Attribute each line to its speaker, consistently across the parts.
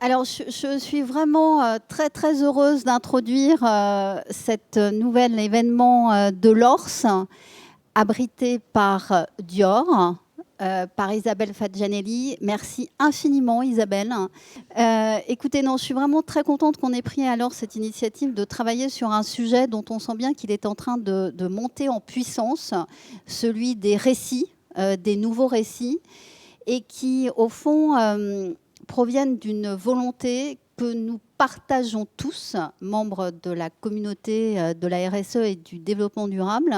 Speaker 1: Alors, je suis vraiment très, très heureuse d'introduire cet nouvel événement de l'Ors, abrité par Dior, par Isabelle Fadjanelli. Merci infiniment, Isabelle. Écoutez, non, je suis vraiment très contente qu'on ait pris alors cette initiative de travailler sur un sujet dont on sent bien qu'il est en train de monter en puissance, celui des récits, des nouveaux récits, et qui, au fond, proviennent d'une volonté que nous partageons tous, membres de la communauté de la RSE et du développement durable,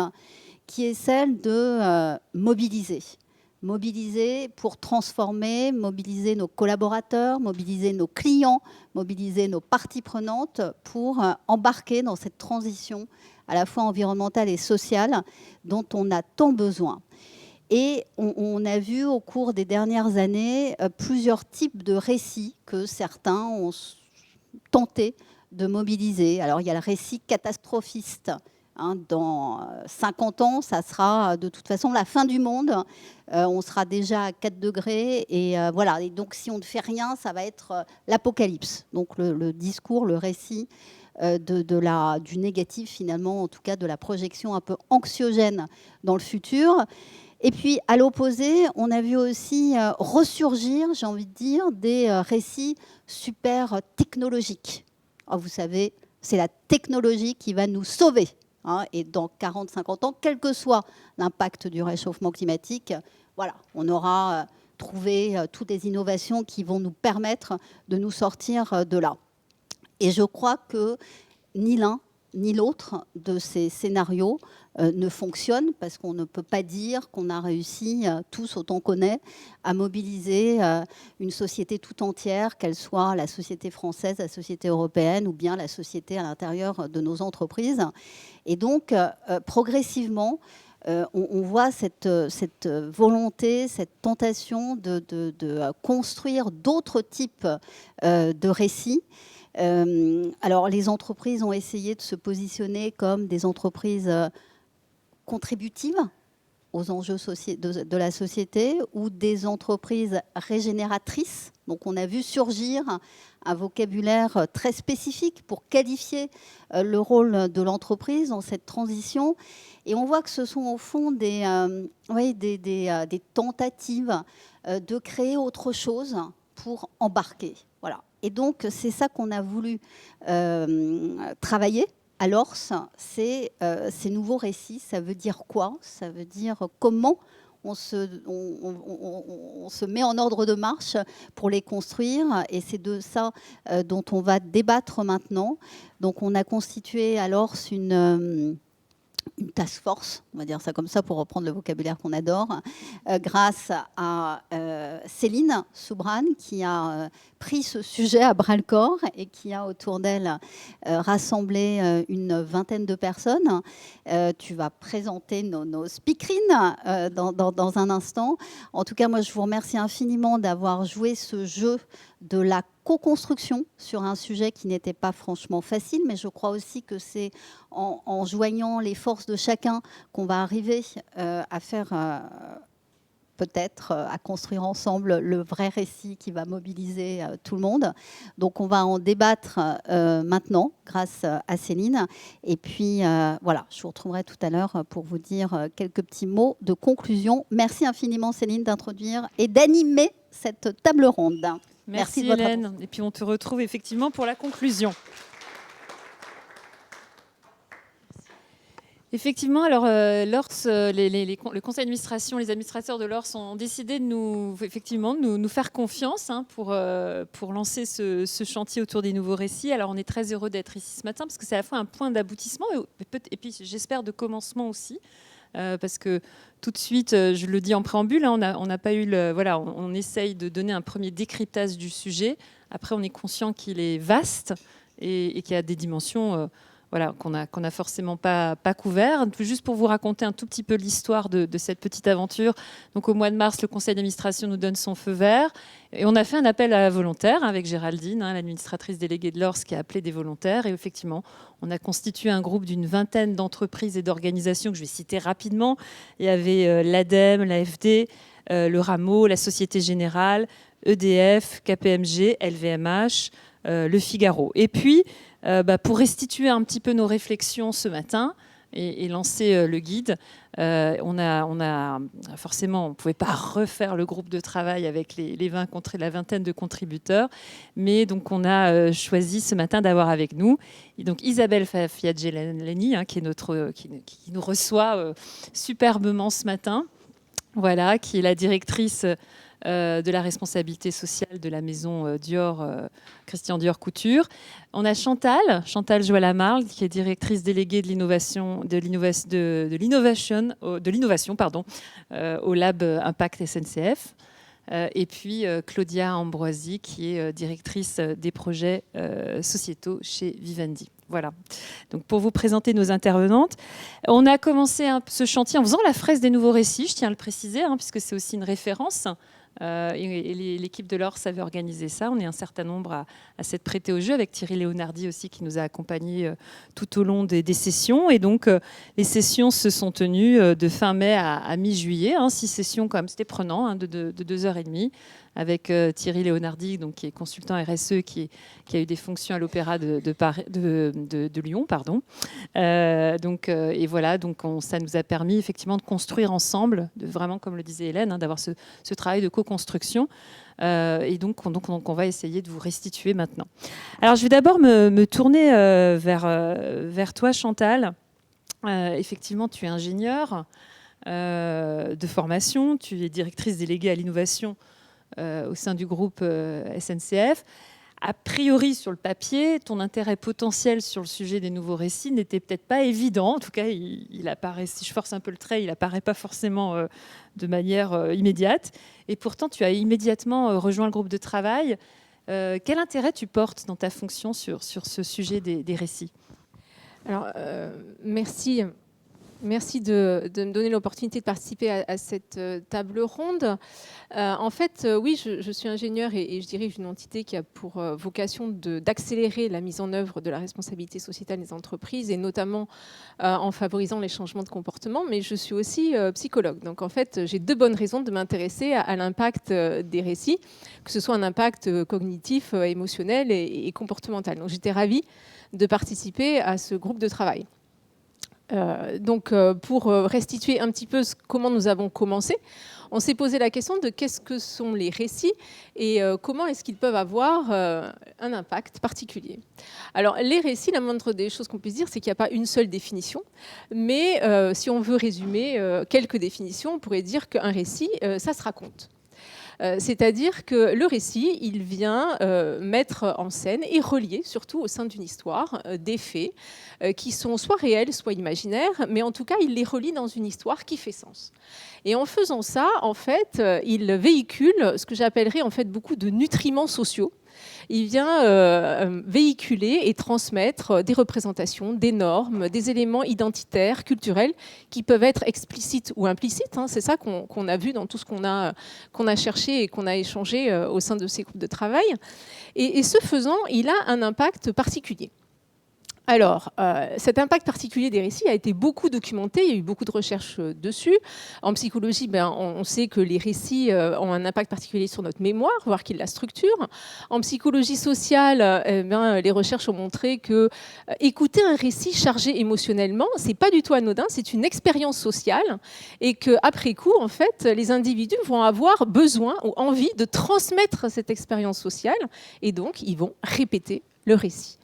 Speaker 1: qui est celle de mobiliser. Mobiliser pour transformer, mobiliser nos collaborateurs, mobiliser nos clients, mobiliser nos parties prenantes pour embarquer dans cette transition à la fois environnementale et sociale dont on a tant besoin. Et on a vu au cours des dernières années plusieurs types de récits que certains ont tenté de mobiliser. Alors il y a le récit catastrophiste. Dans 50 ans, ça sera de toute façon la fin du monde. On sera déjà à 4 degrés. Et voilà. Et donc si on ne fait rien, ça va être l'apocalypse. Donc le discours, le récit du négatif finalement, en tout cas de la projection un peu anxiogène dans le futur. Et puis, à l'opposé, on a vu aussi ressurgir, j'ai envie de dire, des récits super technologiques. Alors, vous savez, c'est la technologie qui va nous sauver. Et dans 40-50 ans, quel que soit l'impact du réchauffement climatique, voilà, on aura trouvé toutes les innovations qui vont nous permettre de nous sortir de là. Et je crois que ni l'un ni l'autre de ces scénarios ne fonctionne, parce qu'on ne peut pas dire qu'on a réussi, tous autant qu'on est, à mobiliser une société tout entière, qu'elle soit la société française, la société européenne ou bien la société à l'intérieur de nos entreprises. Et donc, progressivement, on voit cette volonté, cette tentation de construire d'autres types de récits. Alors, les entreprises ont essayé de se positionner comme des entreprises contributives aux enjeux de la société ou des entreprises régénératrices. Donc, on a vu surgir un vocabulaire très spécifique pour qualifier le rôle de l'entreprise dans cette transition. Et on voit que ce sont au fond des tentatives de créer autre chose pour embarquer. Voilà. Et donc, c'est ça qu'on a voulu travailler à l'Ors, c'est ces nouveaux récits. Ça veut dire quoi? Ça veut dire comment on se met en ordre de marche pour les construire. Et c'est de ça dont on va débattre maintenant. Donc, on a constitué à l'Ors une task force, on va dire ça comme ça pour reprendre le vocabulaire qu'on adore, grâce à Céline Soubrane qui a pris ce sujet à bras-le-corps et qui a autour d'elle rassemblé une vingtaine de personnes. Tu vas présenter nos speakerines dans un instant. En tout cas, moi, je vous remercie infiniment d'avoir joué ce jeu de la co-construction sur un sujet qui n'était pas franchement facile, mais je crois aussi que c'est en joignant les forces de chacun qu'on va arriver à faire peut-être à construire ensemble le vrai récit qui va mobiliser tout le monde. Donc on va en débattre maintenant grâce à Céline. Et puis voilà, je vous retrouverai tout à l'heure pour vous dire quelques petits mots de conclusion. Merci infiniment Céline d'introduire et d'animer cette table ronde.
Speaker 2: Merci de Hélène. Attention. Et puis on te retrouve effectivement pour la conclusion. Effectivement, alors l'Ors, le conseil d'administration, les administrateurs de l'Ors ont décidé de nous faire confiance pour lancer ce chantier autour des nouveaux récits. Alors on est très heureux d'être ici ce matin parce que c'est à la fois un point d'aboutissement et puis j'espère de commencement aussi. Parce que tout de suite, je le dis en préambule, on n'a pas eu on essaye de donner un premier décryptage du sujet. Après, on est conscient qu'il est vaste et qu'il y a des dimensions qu'on n'a forcément pas couvert. Juste pour vous raconter un tout petit peu l'histoire de cette petite aventure. Donc, au mois de mars, le conseil d'administration nous donne son feu vert. Et on a fait un appel à volontaires avec Géraldine, l'administratrice déléguée de l'Ors, qui a appelé des volontaires. Et effectivement, on a constitué un groupe d'une vingtaine d'entreprises et d'organisations que je vais citer rapidement. Il y avait l'ADEME, l'AFD, le Rameau, la Société Générale, EDF, KPMG, LVMH, Le Figaro. Et puis, pour restituer un petit peu nos réflexions ce matin et lancer le guide, forcément, on ne pouvait pas refaire le groupe de travail avec la vingtaine de contributeurs, mais donc on a choisi ce matin d'avoir avec nous donc Isabelle Fiageleni, qui nous reçoit superbement ce matin, voilà, qui est la directrice de la responsabilité sociale de la maison Dior, Christian Dior Couture. On a Chantal Joalamarle, qui est directrice déléguée de l'innovation au Lab Impact SNCF. Et puis Claudia Ambroisi, qui est directrice des projets sociétaux chez Vivendi. Voilà. Donc pour vous présenter nos intervenantes, on a commencé ce chantier en faisant la fresque des nouveaux récits, je tiens à le préciser, puisque c'est aussi une référence. Et l'équipe de l'ORS avait organisé ça. On est un certain nombre à s'être prêté au jeu, avec Thierry Léonardi aussi qui nous a accompagnés tout au long des sessions. Et donc les sessions se sont tenues de fin mai à mi-juillet, 6 sessions quand même, c'était prenant, de 2h30, avec Thierry Léonardi, donc, qui est consultant RSE, qui a eu des fonctions à l'Opéra de Lyon. Pardon. Et voilà, donc ça nous a permis effectivement de construire ensemble, vraiment, comme le disait Hélène, d'avoir ce travail de co-construction. Et donc, on va essayer de vous restituer maintenant. Alors, je vais d'abord me tourner vers toi, Chantal. Effectivement, tu es ingénieure de formation, tu es directrice déléguée à l'innovation au sein du groupe SNCF. A priori, sur le papier, ton intérêt potentiel sur le sujet des nouveaux récits n'était peut-être pas évident. En tout cas, il apparaît, si je force un peu le trait, il n'apparaît pas forcément de manière immédiate. Et pourtant, tu as immédiatement rejoint le groupe de travail. Quel intérêt tu portes dans ta fonction sur ce sujet des récits ?
Speaker 3: Alors, merci. Merci de me donner l'opportunité de participer à cette table ronde. En fait, oui, je suis ingénieure et je dirige une entité qui a pour vocation d'accélérer la mise en œuvre de la responsabilité sociétale des entreprises, et notamment en favorisant les changements de comportement, mais je suis aussi psychologue. Donc en fait, j'ai 2 bonnes raisons de m'intéresser à l'impact des récits, que ce soit un impact cognitif, émotionnel et comportemental. Donc j'étais ravie de participer à ce groupe de travail. Pour restituer un petit peu comment nous avons commencé, on s'est posé la question de qu'est-ce que sont les récits et comment est-ce qu'ils peuvent avoir un impact particulier. Alors les récits, la moindre des choses qu'on puisse dire, c'est qu'il n'y a pas une seule définition, mais si on veut résumer quelques définitions, on pourrait dire qu'un récit, ça se raconte. C'est-à-dire que le récit, il vient mettre en scène et relier, surtout au sein d'une histoire, des faits qui sont soit réels, soit imaginaires, mais en tout cas, il les relie dans une histoire qui fait sens. Et en faisant ça, en fait, il véhicule ce que j'appellerais en fait beaucoup de nutriments sociaux. Il vient véhiculer et transmettre des représentations, des normes, des éléments identitaires, culturels, qui peuvent être explicites ou implicites. C'est ça qu'on a vu dans tout ce qu'on a cherché et qu'on a échangé au sein de ces groupes de travail. Et ce faisant, il a un impact particulier. Alors, cet impact particulier des récits a été beaucoup documenté, il y a eu beaucoup de recherches dessus. En psychologie, on sait que les récits ont un impact particulier sur notre mémoire, voire qu'ils la structurent. En psychologie sociale, les recherches ont montré que écouter un récit chargé émotionnellement, c'est pas du tout anodin, c'est une expérience sociale, et qu'après coup, en fait, les individus vont avoir besoin ou envie de transmettre cette expérience sociale, et donc ils vont répéter le récit.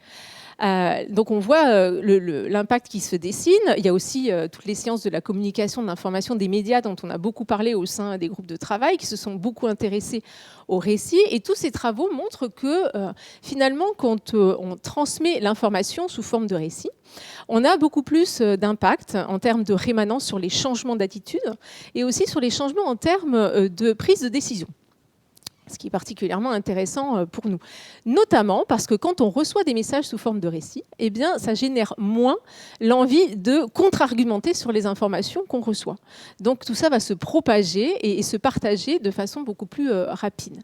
Speaker 3: Donc on voit l'impact qui se dessine. Il y a aussi toutes les sciences de la communication, de l'information, des médias dont on a beaucoup parlé au sein des groupes de travail, qui se sont beaucoup intéressés au récit. Et tous ces travaux montrent que finalement, quand on transmet l'information sous forme de récit, on a beaucoup plus d'impact en termes de rémanence sur les changements d'attitude et aussi sur les changements en termes de prise de décision. Ce qui est particulièrement intéressant pour nous. Notamment parce que quand on reçoit des messages sous forme de récit, eh bien, ça génère moins l'envie de contre-argumenter sur les informations qu'on reçoit. Donc tout ça va se propager et se partager de façon beaucoup plus rapide.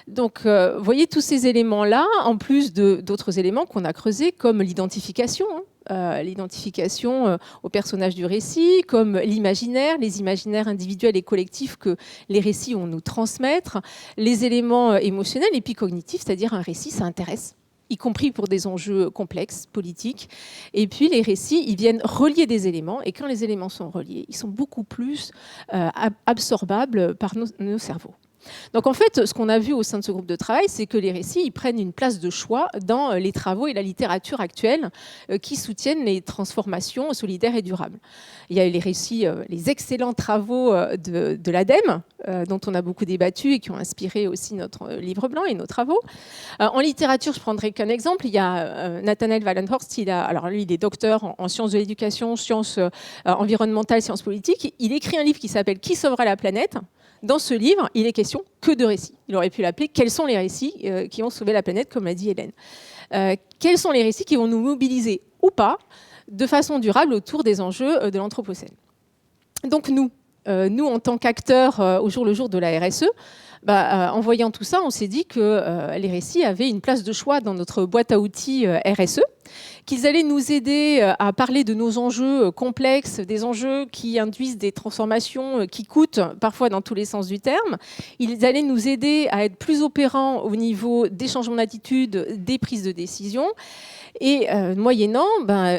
Speaker 3: Donc, vous voyez tous ces éléments-là, en plus d'autres éléments qu'on a creusés, comme l'identification. l'identification au personnage du récit, comme l'imaginaire, les imaginaires individuels et collectifs que les récits vont nous transmettre, les éléments émotionnels et puis cognitifs, c'est-à-dire un récit, ça intéresse, y compris pour des enjeux complexes, politiques. Et puis les récits, ils viennent relier des éléments, et quand les éléments sont reliés, ils sont beaucoup plus absorbables par nos cerveaux. Donc en fait, ce qu'on a vu au sein de ce groupe de travail, c'est que les récits ils prennent une place de choix dans les travaux et la littérature actuelle qui soutiennent les transformations solidaires et durables. Il y a les récits, les excellents travaux de l'ADEME, dont on a beaucoup débattu et qui ont inspiré aussi notre livre blanc et nos travaux. En littérature, je prendrai qu'un exemple. Il y a Nathanael Wallenhorst, alors lui, il est docteur en sciences de l'éducation, sciences environnementales, sciences politiques. Il écrit un livre qui s'appelle « Qui sauvera la planète ?» Dans ce livre, il est question que de récits. Il aurait pu l'appeler « Quels sont les récits qui ont sauvé la planète ?» comme l'a dit Hélène. Quels sont les récits qui vont nous mobiliser ou pas de façon durable autour des enjeux de l'Anthropocène. Donc nous, en tant qu'acteurs au jour le jour de la RSE, en voyant tout ça, on s'est dit que les récits avaient une place de choix dans notre boîte à outils RSE, qu'ils allaient nous aider à parler de nos enjeux complexes, des enjeux qui induisent des transformations qui coûtent parfois dans tous les sens du terme. Ils allaient nous aider à être plus opérants au niveau des changements d'attitude, des prises de décision, et moyennant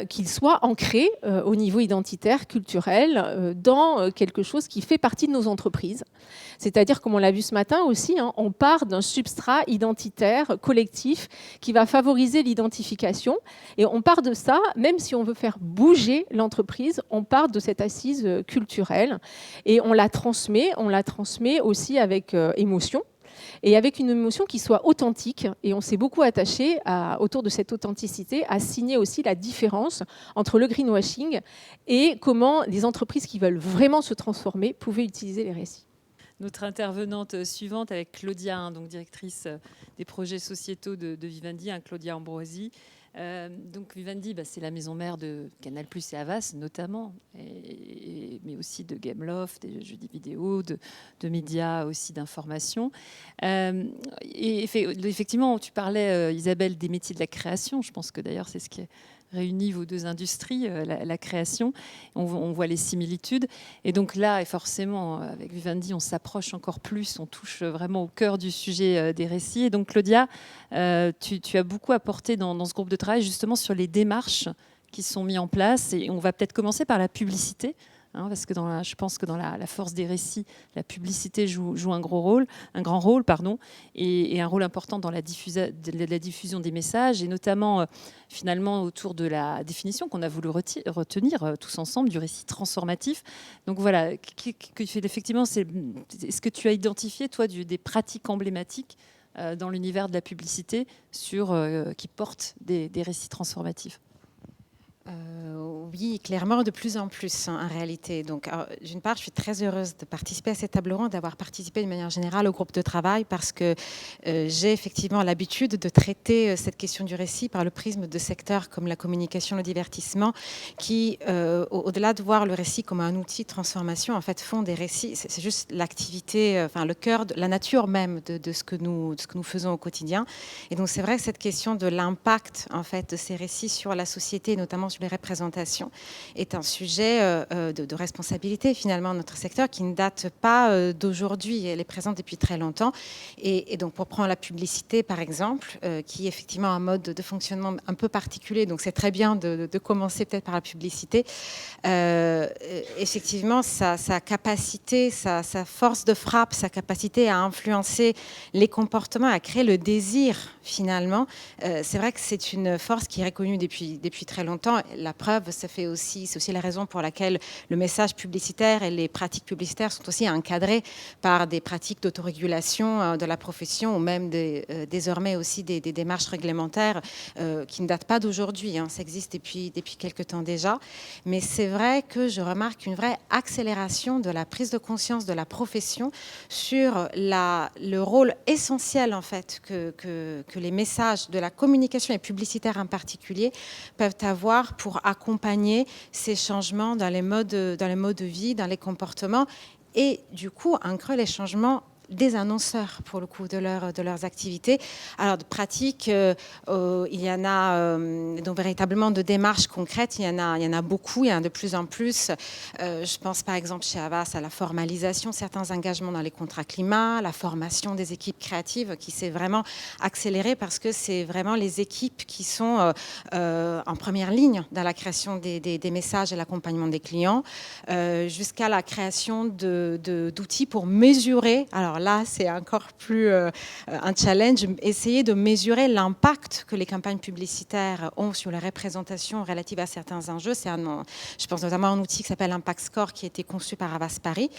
Speaker 3: qu'ils soient ancrés au niveau identitaire, culturel, dans quelque chose qui fait partie de nos entreprises. C'est-à-dire, comme on l'a vu ce matin aussi, on part d'un substrat identitaire collectif qui va favoriser l'identification. Et on part de ça, même si on veut faire bouger l'entreprise, on part de cette assise culturelle. Et on la transmet aussi avec émotion. Et avec une émotion qui soit authentique. Et on s'est beaucoup attaché, autour de cette authenticité, à signer aussi la différence entre le greenwashing et comment les entreprises qui veulent vraiment se transformer pouvaient utiliser les récits.
Speaker 2: Notre intervenante suivante avec Claudia, donc directrice des projets sociétaux de Vivendi, Claudia Ambrosi. Donc Vivendi, c'est la maison mère de Canal+ et Havas notamment, mais aussi de Gameloft, des jeux vidéo, de médias aussi d'information. Et effectivement, tu parlais, Isabelle, des métiers de la création. Je pense que d'ailleurs, c'est ce qui réunit vos deux industries, la création. On voit les similitudes. Et donc là, et forcément, avec Vivendi, on s'approche encore plus, on touche vraiment au cœur du sujet des récits. Et donc, Claudia, tu as beaucoup apporté dans ce groupe de travail, justement, sur les démarches qui sont mises en place. Et on va peut-être commencer par la publicité. Parce que je pense que dans la force des récits, la publicité joue un grand rôle, et un rôle important dans la diffusion des messages, et notamment finalement autour de la définition qu'on a voulu retenir tous ensemble du récit transformatif. Donc voilà, effectivement, est-ce que tu as identifié, toi, des pratiques emblématiques dans l'univers de la publicité qui portent des récits transformatifs ?
Speaker 4: Oui, clairement, de plus en plus, en réalité. Donc, d'une part, je suis très heureuse de participer à cette table ronde, d'avoir participé de manière générale au groupe de travail, parce que j'ai effectivement l'habitude de traiter cette question du récit par le prisme de secteurs comme la communication, le divertissement, qui, au-delà de voir le récit comme un outil de transformation, en fait, font des récits. C'est juste l'activité, le cœur, la nature même de ce que nous faisons au quotidien. Et donc, c'est vrai que cette question de l'impact, en fait, de ces récits sur la société, notamment sur les représentations, est un sujet de responsabilité finalement de notre secteur qui ne date pas d'aujourd'hui. Elle est présente depuis très longtemps. Et donc pour prendre la publicité par exemple, qui est effectivement un mode de fonctionnement un peu particulier, donc c'est très bien de commencer peut-être par la publicité. Effectivement, sa capacité, sa force de frappe, sa capacité à influencer les comportements, à créer le désir finalement, c'est vrai que c'est une force qui est reconnue depuis très longtemps. La preuve, c'est aussi la raison pour laquelle le message publicitaire et les pratiques publicitaires sont aussi encadrées par des pratiques d'autorégulation de la profession, ou même désormais aussi des démarches réglementaires qui ne datent pas d'aujourd'hui. Ça existe depuis quelques temps déjà. Mais c'est vrai que je remarque une vraie accélération de la prise de conscience de la profession sur le rôle essentiel en fait que les messages de la communication et publicitaire en particulier peuvent avoir pour accompagner ces changements dans les modes de vie, dans les comportements, et du coup inclure les changements des annonceurs, pour le coup, de leurs activités. Alors, de pratiques, il y en a, donc véritablement de démarches concrètes, il y en a beaucoup, il y en a de plus en plus. Je pense par exemple chez Havas à la formalisation de certains engagements dans les contrats climat, la formation des équipes créatives qui s'est vraiment accélérée parce que c'est vraiment les équipes qui sont en première ligne dans la création des messages et l'accompagnement des clients, jusqu'à la création d'outils pour mesurer. Alors là, c'est encore plus un challenge, essayer de mesurer l'impact que les campagnes publicitaires ont sur les représentations relatives à certains enjeux. Je pense notamment à un outil qui s'appelle Impact Score qui a été conçu par Havas Paris.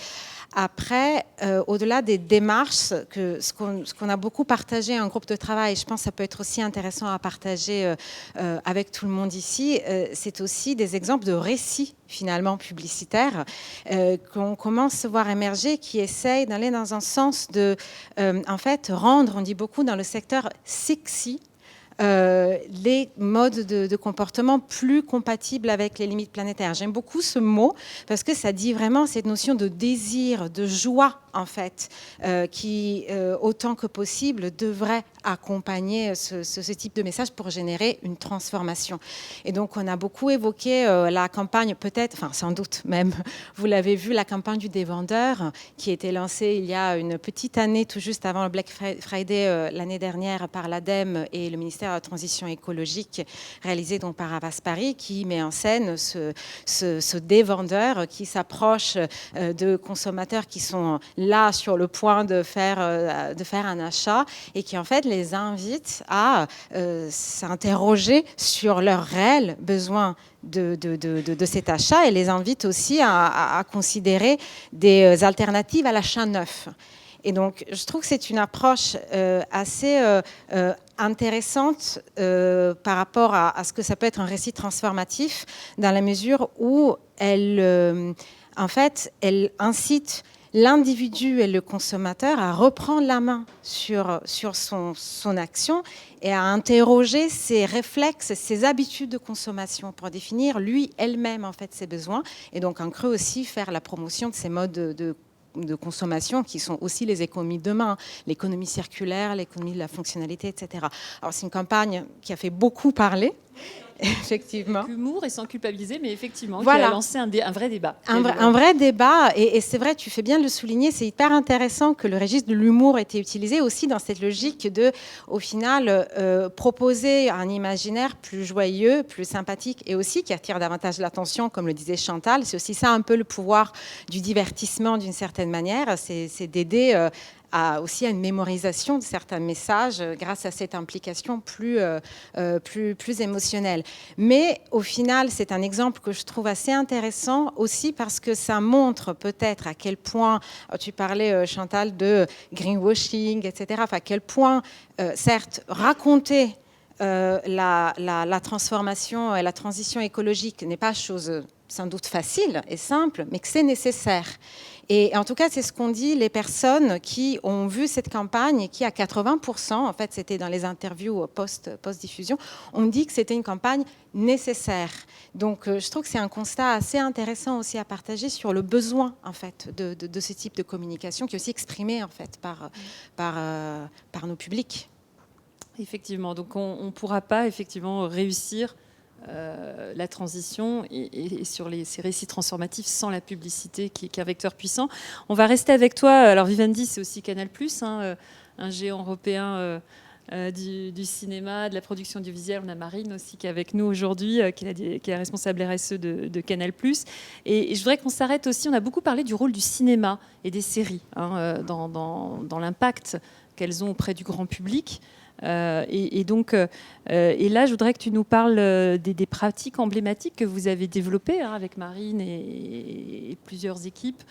Speaker 4: Après, au-delà des démarches, ce qu'on a beaucoup partagé en groupe de travail, je pense que ça peut être aussi intéressant à partager avec tout le monde ici, c'est aussi des exemples de récits finalement publicitaires qu'on commence à voir émerger, qui essayent d'aller dans un sens de, en fait, rendre, on dit beaucoup dans le secteur sexy, les modes de comportement plus compatibles avec les limites planétaires. J'aime beaucoup ce mot parce que ça dit vraiment cette notion de désir, de joie en fait, qui autant que possible devrait accompagner ce type de message pour générer une transformation. Et donc on a beaucoup évoqué la campagne, peut-être, enfin sans doute même, vous l'avez vu, la campagne du dévendeur qui a été lancée il y a une petite année, tout juste avant le Black Friday l'année dernière par l'ADEME et le ministère de la Transition écologique, réalisé donc par Havas Paris, qui met en scène ce dévendeur qui s'approche de consommateurs qui sont là sur le point de faire un achat et qui en fait les invite à s'interroger sur leurs réels besoins de cet achat et les invite aussi à considérer des alternatives à l'achat neuf. Et donc, je trouve que c'est une approche assez intéressante par rapport à ce que ça peut être un récit transformatif, dans la mesure où elle incite l'individu et le consommateur à reprendre la main sur son action et à interroger ses réflexes, ses habitudes de consommation pour définir elle-même en fait ses besoins et donc en creux aussi faire la promotion de ces modes de consommation qui sont aussi les économies de demain, l'économie circulaire, l'économie de la fonctionnalité, etc. Alors c'est une campagne qui a fait beaucoup parler. Effectivement.
Speaker 2: Avec humour et sans culpabiliser, mais effectivement,
Speaker 4: voilà.
Speaker 2: Qui a lancé un vrai débat.
Speaker 4: Un vrai débat, et c'est vrai, tu fais bien de le souligner, c'est hyper intéressant que le registre de l'humour ait été utilisé aussi dans cette logique de, au final, proposer un imaginaire plus joyeux, plus sympathique, et aussi qui attire davantage l'attention, comme le disait Chantal. C'est aussi ça un peu le pouvoir du divertissement d'une certaine manière, c'est d'aider aussi à une mémorisation de certains messages grâce à cette implication plus émotionnelle. Mais au final, c'est un exemple que je trouve assez intéressant aussi parce que ça montre peut-être à quel point, tu parlais Chantal de greenwashing, etc., à quel point, certes, raconter la transformation et la transition écologique n'est pas chose sans doute facile et simple, mais que c'est nécessaire. Et en tout cas, c'est ce qu'ont dit les personnes qui ont vu cette campagne et qui, à 80%, en fait, c'était dans les interviews post-diffusion, ont dit que c'était une campagne nécessaire. Donc, je trouve que c'est un constat assez intéressant aussi à partager sur le besoin, en fait, de ce type de communication qui est aussi exprimé, en fait, par nos publics.
Speaker 2: Effectivement. Donc, on ne pourra pas, effectivement, réussir la transition et sur ces récits transformatifs sans la publicité qui est un vecteur puissant. On va rester avec toi. Alors Vivendi, c'est aussi Canal+, un géant européen du cinéma, de la production audiovisuelle. On a Marine aussi qui est avec nous aujourd'hui, qui est la responsable RSE de Canal+. Et je voudrais qu'on s'arrête aussi. On a beaucoup parlé du rôle du cinéma et des séries dans l'impact qu'elles ont auprès du grand public. Et là, je voudrais que tu nous parles des pratiques emblématiques que vous avez développées avec Marine et plusieurs équipes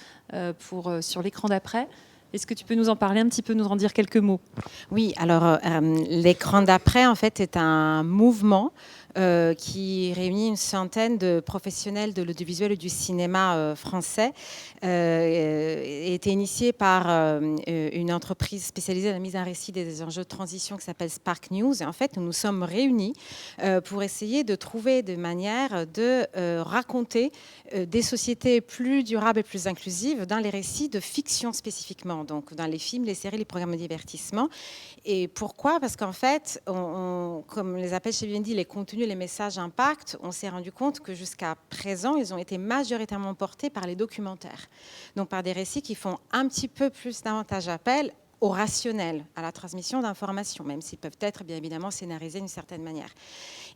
Speaker 2: sur l'écran d'après. Est-ce que tu peux nous en parler un petit peu, nous en dire quelques mots ?
Speaker 4: Oui, alors l'écran d'après, en fait, est un mouvement qui réunit une centaine de professionnels de l'audiovisuel et du cinéma français, a été initié par une entreprise spécialisée dans la mise en récit des enjeux de transition qui s'appelle Spark News. Et en fait, nous nous sommes réunis pour essayer de trouver des manières de raconter des sociétés plus durables et plus inclusives dans les récits de fiction spécifiquement, donc dans les films, les séries, les programmes de divertissement. Et pourquoi ? Parce qu'en fait, comme on les appelle chez Vivendi, les contenus, les messages impact, on s'est rendu compte que jusqu'à présent, ils ont été majoritairement portés par les documentaires. Donc par des récits qui font un petit peu plus davantage appel au rationnel, à la transmission d'informations, même s'ils peuvent être bien évidemment scénarisés d'une certaine manière.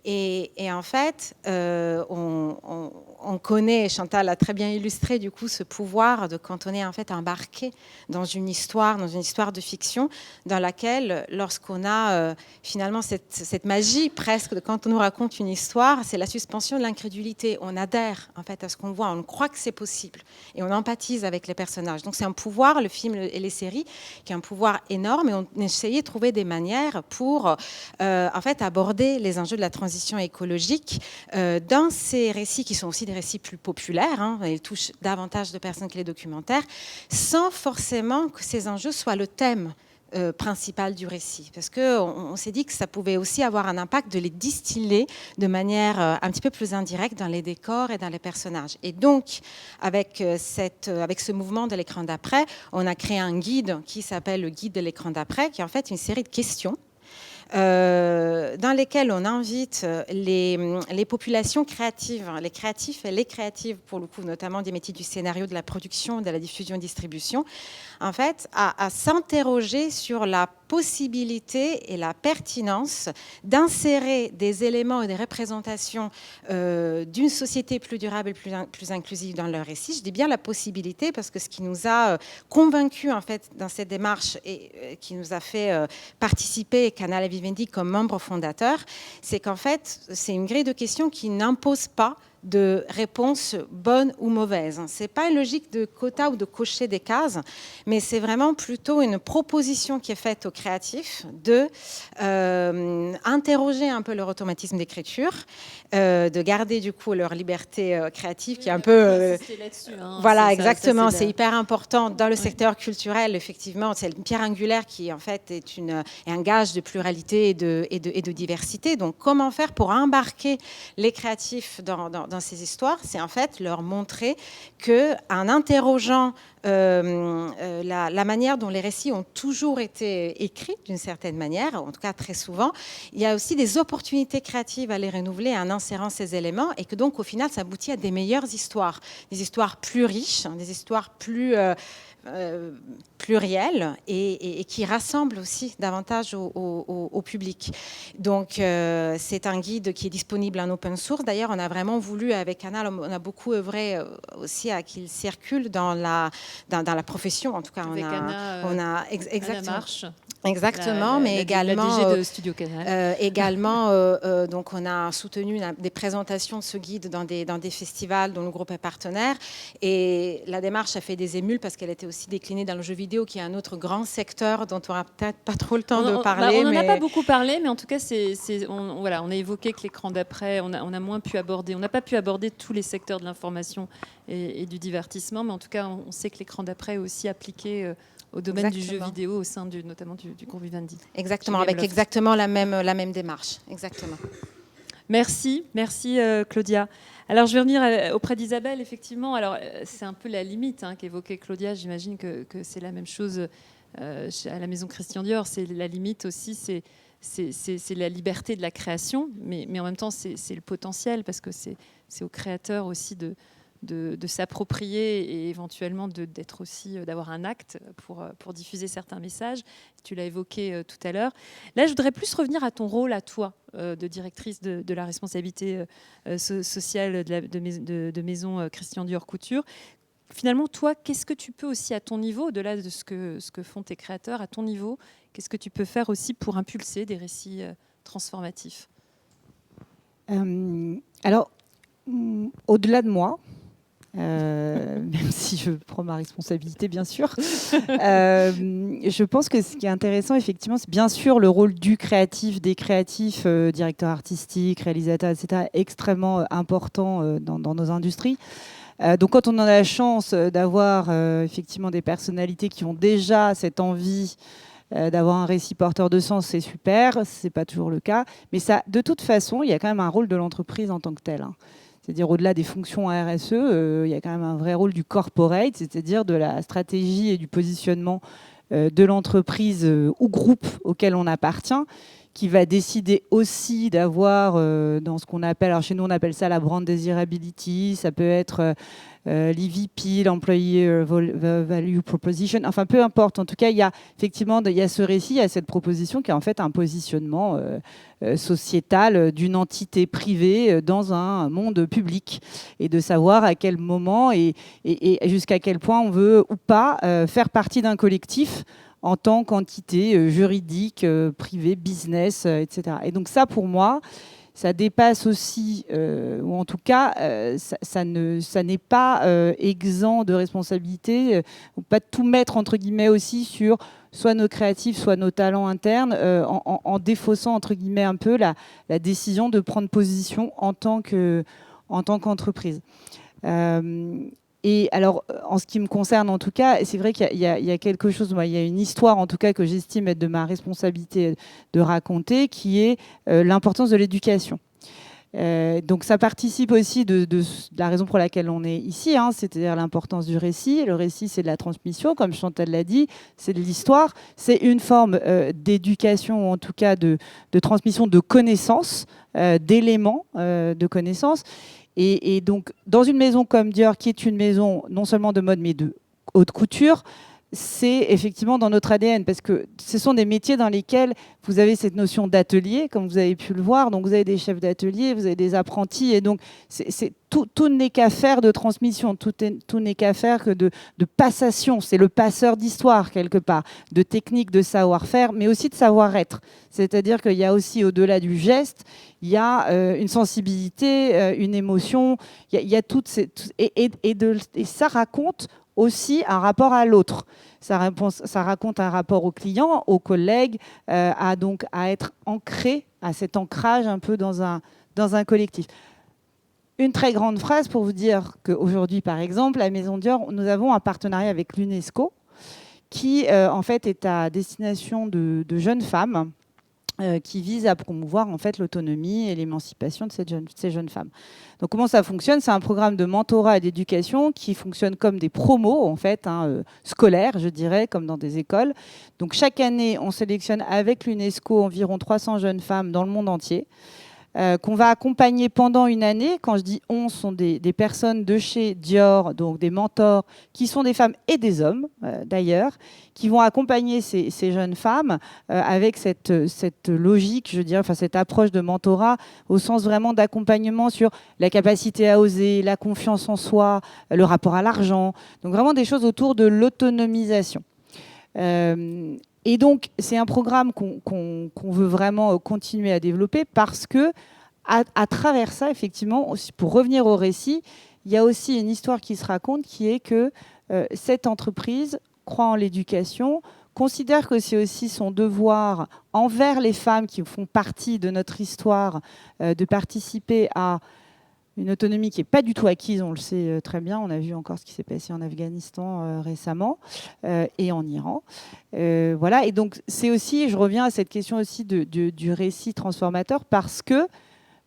Speaker 4: Et en fait, on connaît, Chantal a très bien illustré du coup ce pouvoir de quand on est en fait embarqué dans une histoire de fiction, dans laquelle, lorsqu'on a finalement cette magie presque de quand on nous raconte une histoire, c'est la suspension de l'incrédulité. On adhère en fait à ce qu'on voit, on croit que c'est possible et on empathise avec les personnages. Donc c'est un pouvoir, le film et les séries, qui est un pouvoir énorme, et on essayait de trouver des manières pour en fait aborder les enjeux de la transition écologique dans ces récits qui sont aussi des récits plus populaires, hein, ils touchent davantage de personnes que les documentaires, sans forcément que ces enjeux soient le thème principal du récit, parce qu'on s'est dit que ça pouvait aussi avoir un impact de les distiller de manière un petit peu plus indirecte dans les décors et dans les personnages. Et donc, avec ce mouvement de l'écran d'après, on a créé un guide qui s'appelle le guide de l'écran d'après, qui est en fait une série de questions dans lesquelles on invite les populations créatives, les créatifs et les créatives, pour le coup, notamment des métiers du scénario, de la production, de la diffusion et distribution, en fait, à s'interroger sur la possibilité et la pertinence d'insérer des éléments et des représentations d'une société plus durable et plus inclusive dans leur récit. Je dis bien la possibilité parce que ce qui nous a convaincus en fait dans cette démarche et qui nous a fait participer Canal Vivendi comme membre fondateur, c'est qu'en fait c'est une grille de questions qui n'impose pas de réponses bonnes ou mauvaises. Ce n'est pas une logique de quota ou de cocher des cases, mais c'est vraiment plutôt une proposition qui est faite aux créatifs de interroger un peu leur automatisme d'écriture, de garder du coup leur liberté créative qui est un peu... voilà, exactement, c'est hyper important dans le secteur culturel, effectivement, c'est une pierre angulaire qui en fait est un gage de pluralité et de diversité. Donc comment faire pour embarquer les créatifs dans ces histoires, c'est en fait leur montrer qu'en interrogeant la manière dont les récits ont toujours été écrits d'une certaine manière, en tout cas très souvent, il y a aussi des opportunités créatives à les renouveler en insérant ces éléments, et que donc au final ça aboutit à des meilleures histoires, des histoires plus riches, des histoires plus pluriel et qui rassemble aussi davantage au public. Donc c'est un guide qui est disponible en open source. D'ailleurs, on a vraiment voulu avec Canal, on a beaucoup œuvré aussi à qu'il circule dans la profession. En tout cas,
Speaker 2: avec
Speaker 4: Anna
Speaker 2: Marche.
Speaker 4: Exactement, mais également
Speaker 2: la DG de Studio Canal.
Speaker 4: Donc on a soutenu des présentations de ce guide dans des festivals dont le groupe est partenaire, et la démarche a fait des émules parce qu'elle était aussi déclinée dans le jeu vidéo, qui est un autre grand secteur dont on n'aura peut-être pas trop le temps de parler.
Speaker 2: On n'en a pas beaucoup parlé, mais en tout cas, on a évoqué que l'écran d'après, on n'a pas pu aborder tous les secteurs de l'information et du divertissement, mais en tout cas, on sait que l'écran d'après est aussi appliqué au domaine du jeu vidéo au sein notamment du groupe Vivendi.
Speaker 4: Exactement, avec exactement la même démarche. Exactement.
Speaker 2: Merci Claudia. Alors je vais revenir auprès d'Isabelle, effectivement. Alors c'est un peu la limite qu'évoquait Claudia. J'imagine que c'est la même chose à la maison Christian Dior. C'est la limite aussi, c'est la liberté de la création, mais en même temps c'est le potentiel, parce que c'est aux créateurs aussi de s'approprier et éventuellement d'avoir un acte pour diffuser certains messages. Tu l'as évoqué tout à l'heure. Là, je voudrais plus revenir à ton rôle à toi, de directrice de la responsabilité sociale de maison Christian Dior Couture. Finalement, toi, qu'est-ce que tu peux aussi à ton niveau, au-delà de ce que font tes créateurs, à ton niveau, qu'est-ce que tu peux faire aussi pour impulser des récits transformatifs ?
Speaker 5: Alors, au-delà de moi, même si je prends ma responsabilité, bien sûr. Je pense que ce qui est intéressant, effectivement, c'est bien sûr le rôle du créatif, des créatifs, directeurs artistiques, réalisateurs, etc., extrêmement important dans nos industries. Donc quand on a la chance d'avoir effectivement des personnalités qui ont déjà cette envie d'avoir un récit porteur de sens, c'est super, c'est pas toujours le cas. Mais ça, de toute façon, il y a quand même un rôle de l'entreprise en tant que telle. C'est-à-dire au-delà des fonctions RSE, il y a quand même un vrai rôle du corporate, c'est-à-dire de la stratégie et du positionnement de l'entreprise ou groupe auquel on appartient, qui va décider aussi d'avoir dans ce qu'on appelle, alors chez nous on appelle ça la brand desirability, ça peut être l'EVP, l'Employee Value Proposition, enfin peu importe. En tout cas, il y a effectivement ce récit, il y a cette proposition qui est en fait un positionnement sociétal d'une entité privée dans un monde public, et de savoir à quel moment et jusqu'à quel point on veut ou pas faire partie d'un collectif en tant qu'entité juridique, privée, business, etc. Et donc ça, pour moi, ça dépasse aussi, ou en tout cas, ça n'est pas exempt de responsabilité, ou pas de tout mettre, entre guillemets, aussi sur soit nos créatifs, soit nos talents internes, en défaussant, entre guillemets, un peu la décision de prendre position en tant qu'entreprise. Et alors, en ce qui me concerne, en tout cas, c'est vrai qu'il y a quelque chose, il y a une histoire, en tout cas, que j'estime être de ma responsabilité de raconter, qui est l'importance de l'éducation. Donc, ça participe aussi de la raison pour laquelle on est ici, c'est-à-dire l'importance du récit. Le récit, c'est de la transmission, comme Chantal l'a dit, c'est de l'histoire. C'est une forme d'éducation, ou en tout cas de transmission de connaissances, d'éléments de connaissances. Et donc, dans une maison comme Dior, qui est une maison non seulement de mode, mais de haute couture, c'est effectivement dans notre ADN, parce que ce sont des métiers dans lesquels vous avez cette notion d'atelier, comme vous avez pu le voir. Donc, vous avez des chefs d'atelier, vous avez des apprentis, et donc tout n'est qu'affaire de transmission, tout n'est qu'affaire que de passation. C'est le passeur d'histoire, quelque part, de technique, de savoir-faire, mais aussi de savoir-être. C'est-à-dire qu'il y a aussi, au-delà du geste, il y a une sensibilité, une émotion, il y a toutes ces... Et ça raconte aussi un rapport à l'autre. Ça raconte un rapport au client, aux collègues, à être ancré, à cet ancrage un peu dans un collectif. Une très grande phrase pour vous dire qu'aujourd'hui, par exemple, à Maison Dior, nous avons un partenariat avec l'UNESCO qui, en fait, est à destination de jeunes femmes qui vise à promouvoir en fait l'autonomie et l'émancipation de ces jeunes femmes. Donc comment ça fonctionne? C'est un programme de mentorat et d'éducation qui fonctionne comme des promos en fait, scolaires, je dirais, comme dans des écoles. Donc chaque année, on sélectionne avec l'UNESCO environ 300 jeunes femmes dans le monde entier, qu'on va accompagner pendant une année. Quand je dis on, sont des personnes de chez Dior, donc des mentors, qui sont des femmes et des hommes d'ailleurs, qui vont accompagner ces jeunes femmes avec cette logique, je dirais, enfin cette approche de mentorat au sens vraiment d'accompagnement sur la capacité à oser, la confiance en soi, le rapport à l'argent, donc vraiment des choses autour de l'autonomisation. Et donc, c'est un programme qu'on veut vraiment continuer à développer parce que, à travers ça, effectivement, pour revenir au récit, il y a aussi une histoire qui se raconte qui est que cette entreprise croit en l'éducation, considère que c'est aussi son devoir envers les femmes qui font partie de notre histoire de participer à une autonomie qui n'est pas du tout acquise, on le sait très bien. On a vu encore ce qui s'est passé en Afghanistan récemment et en Iran. Voilà. Et donc, c'est aussi, je reviens à cette question aussi du récit transformateur parce que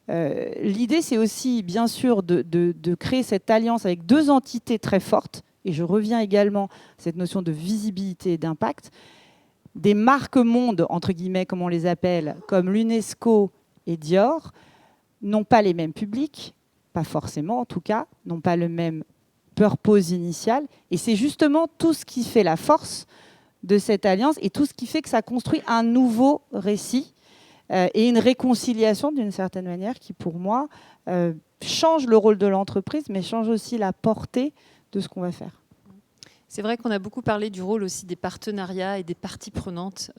Speaker 5: l'idée, c'est aussi, bien sûr, de créer cette alliance avec deux entités très fortes. Et je reviens également à cette notion de visibilité et d'impact. Des marques mondes, entre guillemets, comme on les appelle, comme l'UNESCO et Dior, n'ont pas les mêmes publics, pas forcément en tout cas, n'ont pas le même purpose initial. Et c'est justement tout ce qui fait la force de cette alliance et tout ce qui fait que ça construit un nouveau récit et une réconciliation d'une certaine manière qui, pour moi, change le rôle de l'entreprise, mais change aussi la portée de ce qu'on va faire.
Speaker 2: C'est vrai qu'on a beaucoup parlé du rôle aussi des partenariats et des parties prenantes,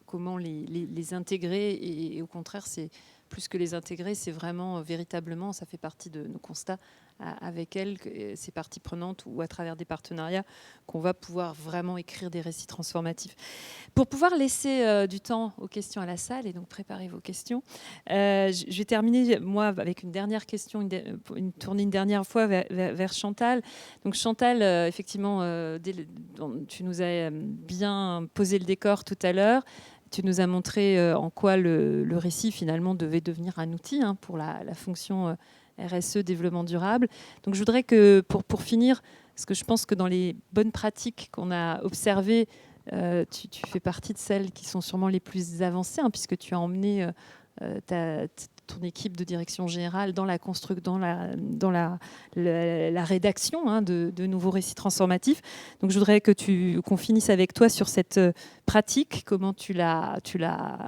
Speaker 2: comment les intégrer. Et au contraire, c'est plus que les intégrer, c'est vraiment véritablement, ça fait partie de nos constats avec elles, ces parties prenantes ou à travers des partenariats, qu'on va pouvoir vraiment écrire des récits transformatifs. Pour pouvoir laisser du temps aux questions à la salle et donc préparer vos questions, je vais terminer moi avec une dernière question, tourner une dernière fois vers Chantal. Donc Chantal, effectivement, tu nous as bien posé le décor tout à l'heure. Tu nous as montré en quoi le récit finalement devait devenir un outil pour la fonction RSE, développement durable. Donc je voudrais que, pour finir, parce que je pense que dans les bonnes pratiques qu'on a observées, tu fais partie de celles qui sont sûrement les plus avancées, puisque tu as emmené ton équipe de direction générale dans la rédaction de nouveaux récits transformatifs. Donc je voudrais qu'on finisse avec toi sur cette pratique, comment tu l'as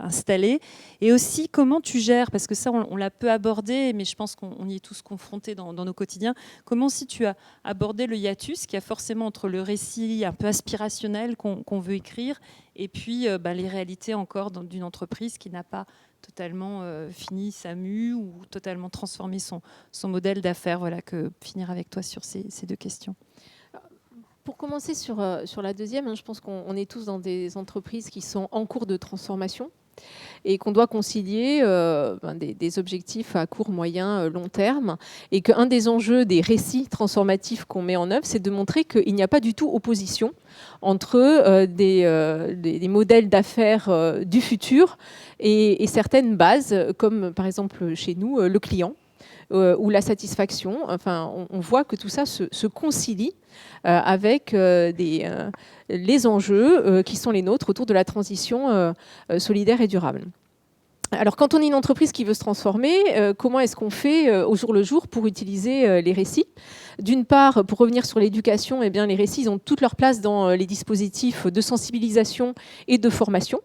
Speaker 2: installée, et aussi comment tu gères, parce que ça on l'a peu abordé, mais je pense qu'on y est tous confrontés dans nos quotidiens. Comment si tu as abordé le hiatus qu'il y a forcément entre le récit un peu aspirationnel qu'on veut écrire et puis les réalités encore d'une entreprise qui n'a pas totalement fini sa mue ou totalement transformé son modèle d'affaires. Voilà, finir avec toi sur ces deux questions.
Speaker 3: Pour commencer sur la deuxième, je pense qu'on est tous dans des entreprises qui sont en cours de transformation et qu'on doit concilier des objectifs à court, moyen, long terme, et qu'un des enjeux des récits transformatifs qu'on met en œuvre, c'est de montrer qu'il n'y a pas du tout opposition entre des modèles d'affaires du futur et certaines bases, comme par exemple chez nous, le client, ou la satisfaction. Enfin, on voit que tout ça se concilie avec les enjeux qui sont les nôtres autour de la transition solidaire et durable. Alors, quand on est une entreprise qui veut se transformer, comment est-ce qu'on fait au jour le jour pour utiliser les récits ? D'une part, pour revenir sur l'éducation, eh bien, les récits ils ont toute leur place dans les dispositifs de sensibilisation et de formation.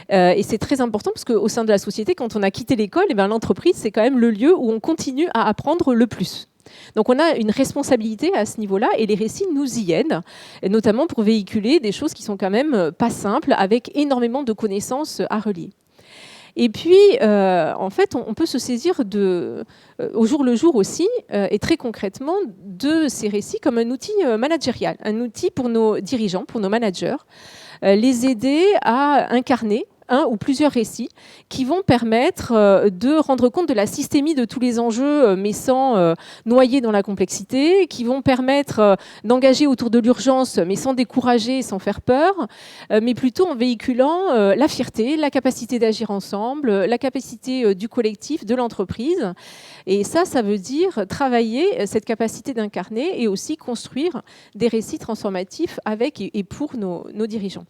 Speaker 3: Et c'est très important parce qu'au sein de la société, quand on a quitté l'école, eh bien, l'entreprise, c'est quand même le lieu où on continue à apprendre le plus. Donc on a une responsabilité à ce niveau-là et les récits nous y aident, et notamment pour véhiculer des choses qui sont quand même pas simples, avec énormément de connaissances à relier. Et puis, en fait, on peut se saisir au jour le jour aussi, et très concrètement, de ces récits comme un outil managérial, un outil pour nos dirigeants, pour nos managers, les aider à incarner un ou plusieurs récits qui vont permettre de rendre compte de la systémie de tous les enjeux, mais sans noyer dans la complexité, qui vont permettre d'engager autour de l'urgence, mais sans décourager, sans faire peur, mais plutôt en véhiculant la fierté, la capacité d'agir ensemble, la capacité du collectif, de l'entreprise. Et ça veut dire travailler cette capacité d'incarner et aussi construire des récits transformatifs avec et pour nos dirigeants.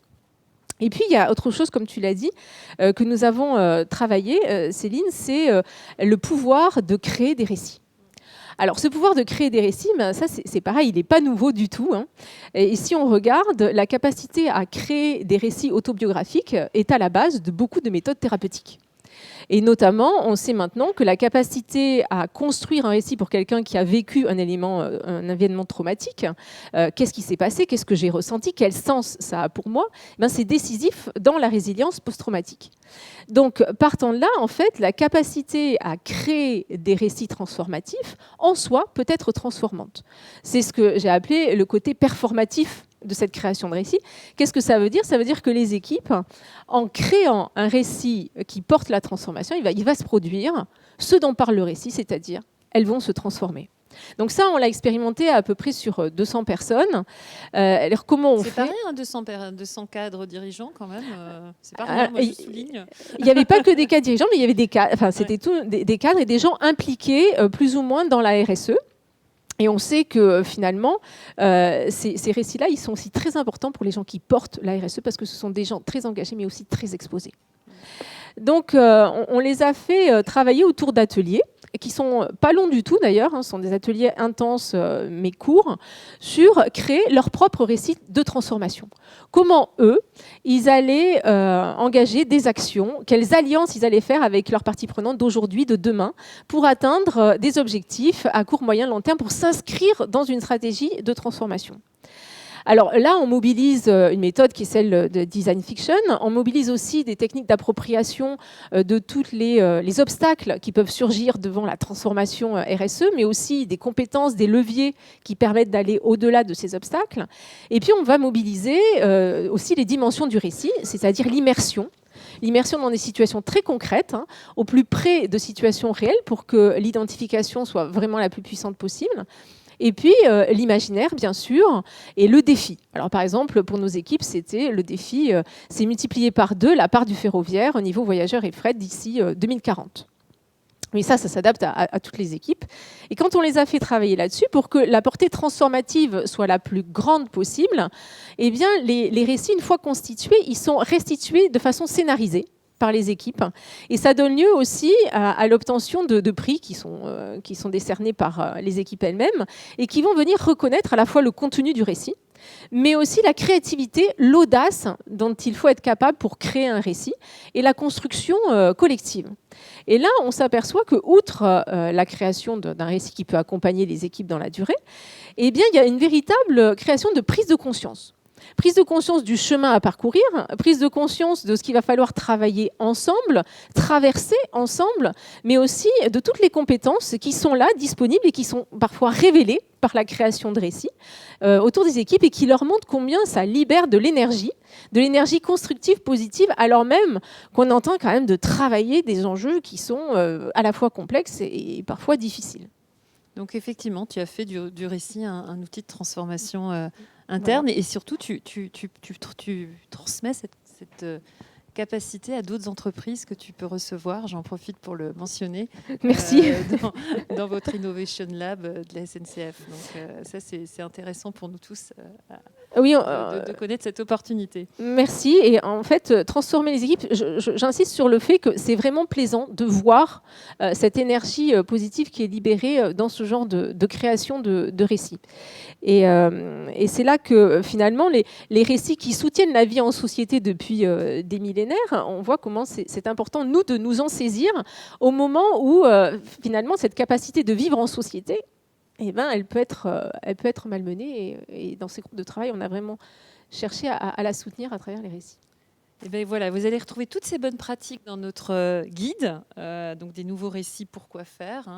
Speaker 3: Et puis, il y a autre chose, comme tu l'as dit, que nous avons travaillé, Céline, c'est le pouvoir de créer des récits. Alors, ce pouvoir de créer des récits, ça, c'est pareil, il n'est pas nouveau du tout. Et si on regarde, la capacité à créer des récits autobiographiques est à la base de beaucoup de méthodes thérapeutiques. Et notamment, on sait maintenant que la capacité à construire un récit pour quelqu'un qui a vécu un événement traumatique, qu'est-ce qui s'est passé, qu'est-ce que j'ai ressenti, quel sens ça a pour moi, c'est décisif dans la résilience post-traumatique. Donc, partant de là, en fait, la capacité à créer des récits transformatifs, en soi, peut être transformante. C'est ce que j'ai appelé le côté performatif de cette création de récit. Qu'est-ce que ça veut dire ? Ça veut dire que les équipes, en créant un récit qui porte la transformation, il va se produire ce dont parle le récit, c'est-à-dire elles vont se transformer. Donc ça, on l'a expérimenté à peu près sur 200 personnes. Alors comment on fait ?
Speaker 2: C'est pas rien, 200 cadres dirigeants quand même. C'est pas rien, moi je souligne.
Speaker 3: Il n'y avait pas que des cadres dirigeants, mais il y avait des cadres. Enfin, c'était tout des cadres et des gens impliqués plus ou moins dans la RSE. Et on sait que finalement, ces récits-là, ils sont aussi très importants pour les gens qui portent la RSE parce que ce sont des gens très engagés mais aussi très exposés. Donc, on les a fait travailler autour d'ateliers qui sont pas longs du tout d'ailleurs, ce sont des ateliers intenses mais courts, sur créer leur propre récit de transformation. Comment eux, ils allaient engager des actions, quelles alliances ils allaient faire avec leurs parties prenantes d'aujourd'hui, de demain, pour atteindre des objectifs à court, moyen, long terme, pour s'inscrire dans une stratégie de transformation. Alors là, on mobilise une méthode qui est celle de design fiction. On mobilise aussi des techniques d'appropriation de tous les obstacles qui peuvent surgir devant la transformation RSE, mais aussi des compétences, des leviers qui permettent d'aller au-delà de ces obstacles. Et puis, on va mobiliser aussi les dimensions du récit, c'est-à-dire l'immersion. L'immersion dans des situations très concrètes, au plus près de situations réelles pour que l'identification soit vraiment la plus puissante possible. Et puis l'imaginaire, bien sûr, et le défi. Alors par exemple, pour nos équipes, c'était le défi, c'est multiplier par 2 la part du ferroviaire au niveau voyageurs et fret d'ici 2040. Mais ça s'adapte à toutes les équipes. Et quand on les a fait travailler là-dessus, pour que la portée transformative soit la plus grande possible, eh bien, les récits, une fois constitués, ils sont restitués de façon scénarisée par les équipes. Et ça donne lieu aussi à l'obtention de prix qui sont décernés par les équipes elles-mêmes et qui vont venir reconnaître à la fois le contenu du récit, mais aussi la créativité, l'audace dont il faut être capable pour créer un récit et la construction collective. Et là, on s'aperçoit que, outre la création d'un récit qui peut accompagner les équipes dans la durée, eh bien, il y a une véritable création de prise de conscience. Prise de conscience du chemin à parcourir, prise de conscience de ce qu'il va falloir travailler ensemble, traverser ensemble, mais aussi de toutes les compétences qui sont là, disponibles et qui sont parfois révélées par la création de récits autour des équipes et qui leur montrent combien ça libère de l'énergie constructive, positive, alors même qu'on entend quand même de travailler des enjeux qui sont à la fois complexes et parfois difficiles.
Speaker 2: Donc effectivement, tu as fait du récit un outil de transformation interne, voilà. Et surtout tu transmets cette capacité à d'autres entreprises que tu peux recevoir. J'en profite pour le mentionner.
Speaker 3: Merci.
Speaker 2: Dans votre Innovation Lab de la SNCF. Donc ça, c'est intéressant pour nous tous
Speaker 3: oui,
Speaker 2: de connaître cette opportunité.
Speaker 3: Merci. Et en fait, transformer les équipes, j'insiste sur le fait que c'est vraiment plaisant de voir cette énergie positive qui est libérée dans ce genre de création de récits. Et c'est là que finalement, les récits qui soutiennent la vie en société depuis des millénaires, on voit comment c'est important, nous, de nous en saisir au moment où finalement cette capacité de vivre en société, eh ben, elle peut être malmenée. Et dans ces groupes de travail, on a vraiment cherché à la soutenir à travers les récits.
Speaker 2: Et bien voilà, vous allez retrouver toutes ces bonnes pratiques dans notre guide, donc des nouveaux récits Pourquoi faire.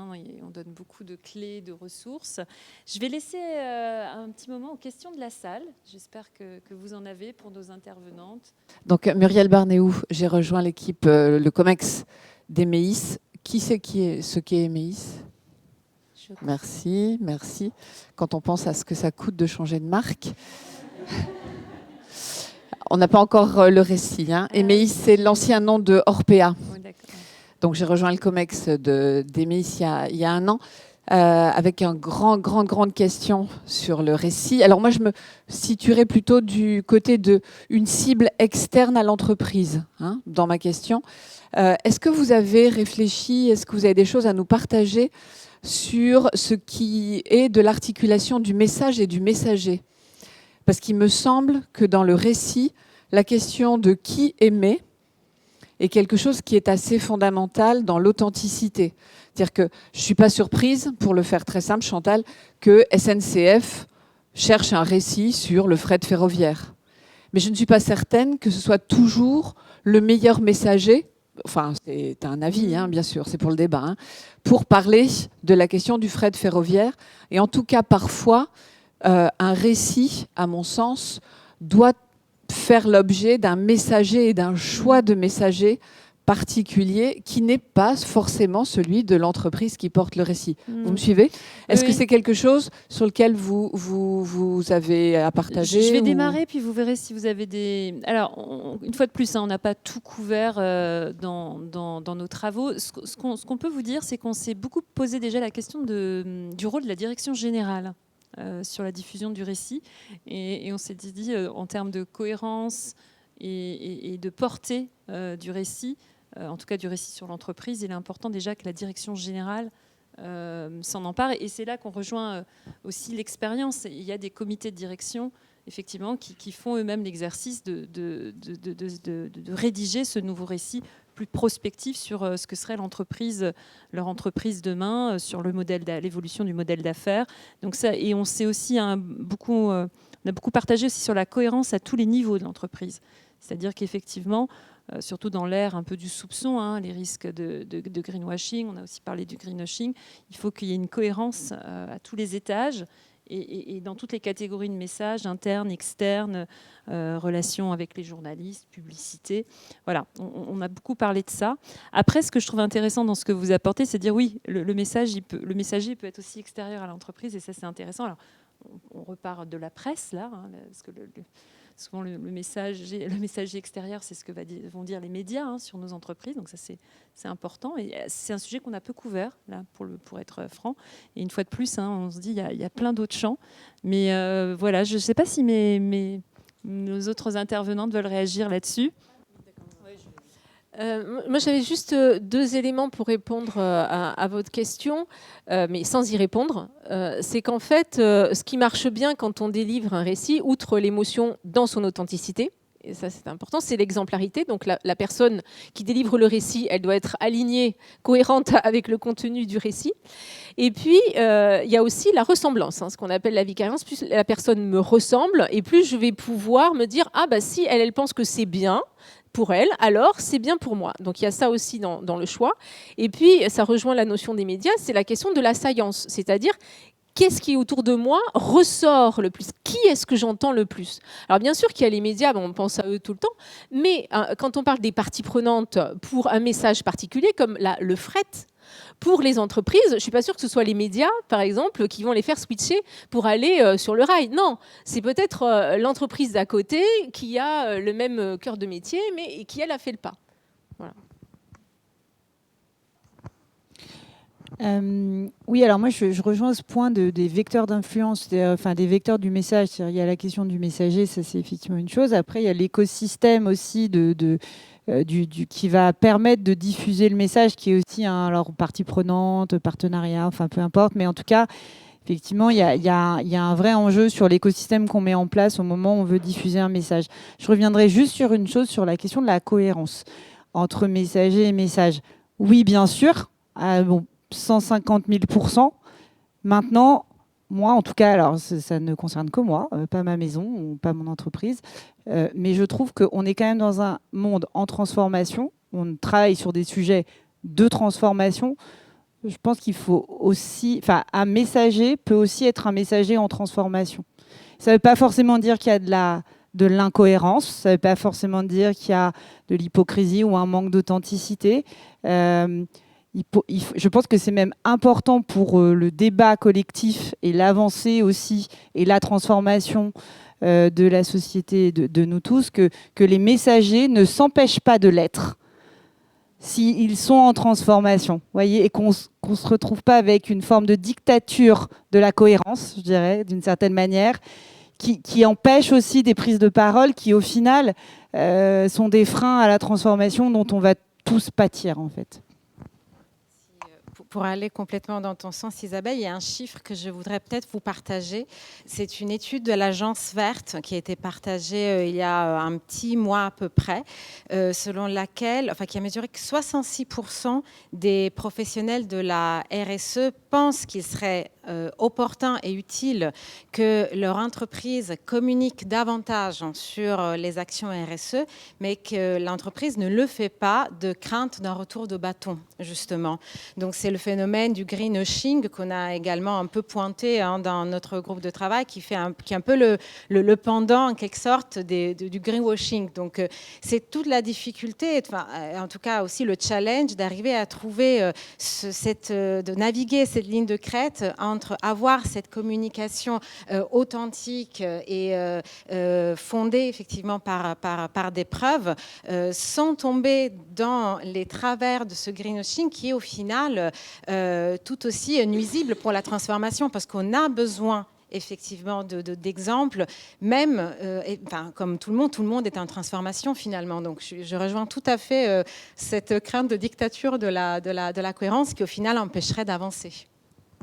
Speaker 2: On donne beaucoup de clés, de ressources. Je vais laisser un petit moment aux questions de la salle. J'espère que vous en avez pour nos intervenantes.
Speaker 6: Donc Muriel Barnéou, j'ai rejoint l'équipe, le COMEX d'Emeis. Qui c'est ce qu'est Emeis ? Merci. Quand on pense à ce que ça coûte de changer de marque. On n'a pas encore le récit. Emeis, c'est l'ancien nom de Orpea. Oui, donc j'ai rejoint le COMEX d'Emeis il y a 1 an avec une grande question sur le récit. Alors moi, je me situerais plutôt du côté d'une cible externe à l'entreprise dans ma question. Est-ce que vous avez réfléchi, est-ce que vous avez des choses à nous partager sur ce qui est de l'articulation du message et du messager? Parce qu'il me semble que dans le récit, la question de qui aimer est quelque chose qui est assez fondamental dans l'authenticité. C'est-à-dire que je ne suis pas surprise, pour le faire très simple, Chantal, que SNCF cherche un récit sur le fret ferroviaire. Mais je ne suis pas certaine que ce soit toujours le meilleur messager. Enfin, c'est un avis, bien sûr, c'est pour le débat, pour parler de la question du fret ferroviaire. Et en tout cas, parfois, un récit, à mon sens, doit faire l'objet d'un messager et d'un choix de messager particulier qui n'est pas forcément celui de l'entreprise qui porte le récit. Vous me suivez ? Est-ce que c'est quelque chose sur lequel vous avez à partager ?
Speaker 2: Je vais démarrer, puis vous verrez si vous avez des... Alors, une fois de plus, on n'a pas tout couvert dans nos travaux. Ce qu'on peut vous dire, c'est qu'on s'est beaucoup posé déjà la question du rôle de la direction générale sur la diffusion du récit. Et on s'est dit, en termes de cohérence et de portée du récit, en tout cas du récit sur l'entreprise, il est important déjà que la direction générale s'en empare. Et c'est là qu'on rejoint aussi l'expérience. Il y a des comités de direction, effectivement, qui font eux-mêmes l'exercice de rédiger ce nouveau récit plus prospectif sur ce que serait leur entreprise demain, sur l'évolution du modèle d'affaires. Donc ça, et on s'est aussi beaucoup On a beaucoup partagé aussi sur la cohérence à tous les niveaux de l'entreprise. C'est-à-dire qu'effectivement, surtout dans l'ère un peu du soupçon, les risques de greenwashing, on a aussi parlé du greenwashing, il faut qu'il y ait une cohérence à tous les étages et dans toutes les catégories de messages, internes, externes, relations avec les journalistes, publicité. Voilà, on a beaucoup parlé de ça. Après, ce que je trouve intéressant dans ce que vous apportez, c'est de dire oui, le messager peut être aussi extérieur à l'entreprise, et ça c'est intéressant. Alors, on repart de la presse là, parce que souvent le messager extérieur, c'est ce que vont dire les médias sur nos entreprises, donc ça c'est important, et c'est un sujet qu'on a peu couvert là, pour être franc, et une fois de plus, on se dit il y a plein d'autres champs, mais voilà, je ne sais pas si nos autres intervenantes veulent réagir là-dessus.
Speaker 3: Moi, j'avais juste 2 éléments pour répondre à votre question, mais sans y répondre. C'est qu'en fait, ce qui marche bien quand on délivre un récit, outre l'émotion dans son authenticité, et ça c'est important, c'est l'exemplarité. Donc la personne qui délivre le récit, elle doit être alignée, cohérente avec le contenu du récit. Et puis, il y a aussi la ressemblance, ce qu'on appelle la vicariance. Plus la personne me ressemble, et plus je vais pouvoir me dire « Ah, bah si elle pense que c'est bien », pour elle, alors c'est bien pour moi. Donc il y a ça aussi dans le choix. Et puis, ça rejoint la notion des médias, c'est la question de la science, c'est-à-dire qu'est-ce qui autour de moi ressort le plus? Qui est-ce que j'entends le plus? Alors bien sûr qu'il y a les médias, on pense à eux tout le temps, mais quand on parle des parties prenantes pour un message particulier, comme le fret, pour les entreprises, je ne suis pas sûre que ce soit les médias, par exemple, qui vont les faire switcher pour aller sur le rail. Non, c'est peut-être l'entreprise d'à côté qui a le même cœur de métier, mais qui, elle, a fait le pas. Voilà.
Speaker 5: Oui, alors moi, je rejoins ce point des vecteurs d'influence, enfin des vecteurs du message. Il y a la question du messager, ça c'est effectivement une chose. Après, il y a l'écosystème aussi qui va permettre de diffuser le message, qui est aussi alors partie prenante, partenariat, enfin peu importe. Mais en tout cas, effectivement, il y a un vrai enjeu sur l'écosystème qu'on met en place au moment où on veut diffuser un message. Je reviendrai juste sur une chose, sur la question de la cohérence entre messager et message. Oui, bien sûr. 150 000%. Maintenant, moi, en tout cas, alors ça ne concerne que moi, pas ma maison ou pas mon entreprise, mais je trouve qu'on est quand même dans un monde en transformation. On travaille sur des sujets de transformation. Je pense qu'il faut aussi... un messager peut aussi être un messager en transformation. Ça ne veut pas forcément dire qu'il y a de l'incohérence, ça ne veut pas forcément dire qu'il y a de l'hypocrisie ou un manque d'authenticité. Je pense que c'est même important pour le débat collectif et l'avancée aussi et la transformation de la société de nous tous, que les messagers ne s'empêchent pas de l'être s'ils sont en transformation, voyez, et qu'on ne se retrouve pas avec une forme de dictature de la cohérence, je dirais, d'une certaine manière, qui empêche aussi des prises de parole qui, au final, sont des freins à la transformation dont on va tous pâtir, en fait.
Speaker 4: Pour aller complètement dans ton sens, Isabelle, il y a un chiffre que je voudrais peut-être vous partager. C'est une étude de l'Agence Verte qui a été partagée il y a un petit mois à peu près, selon laquelle, qui a mesuré que 66% des professionnels de la RSE pensent qu'il serait opportun et utile que leur entreprise communique davantage sur les actions RSE, mais que l'entreprise ne le fait pas de crainte d'un retour de bâton, justement. Donc c'est le phénomène du greenwashing qu'on a également un peu pointé dans notre groupe de travail, qui est un peu le pendant en quelque sorte du greenwashing. Donc c'est toute la difficulté, en tout cas aussi le challenge d'aarriver à trouver de naviguer cette ligne de crête entre avoir cette communication authentique et fondée effectivement par des preuves, sans tomber dans les travers de ce greenwashing qui est au final tout aussi nuisible pour la transformation, parce qu'on a besoin effectivement d'exemples, même comme tout le monde est en transformation finalement. Donc je rejoins tout à fait cette crainte de dictature de la cohérence qui au final empêcherait d'avancer.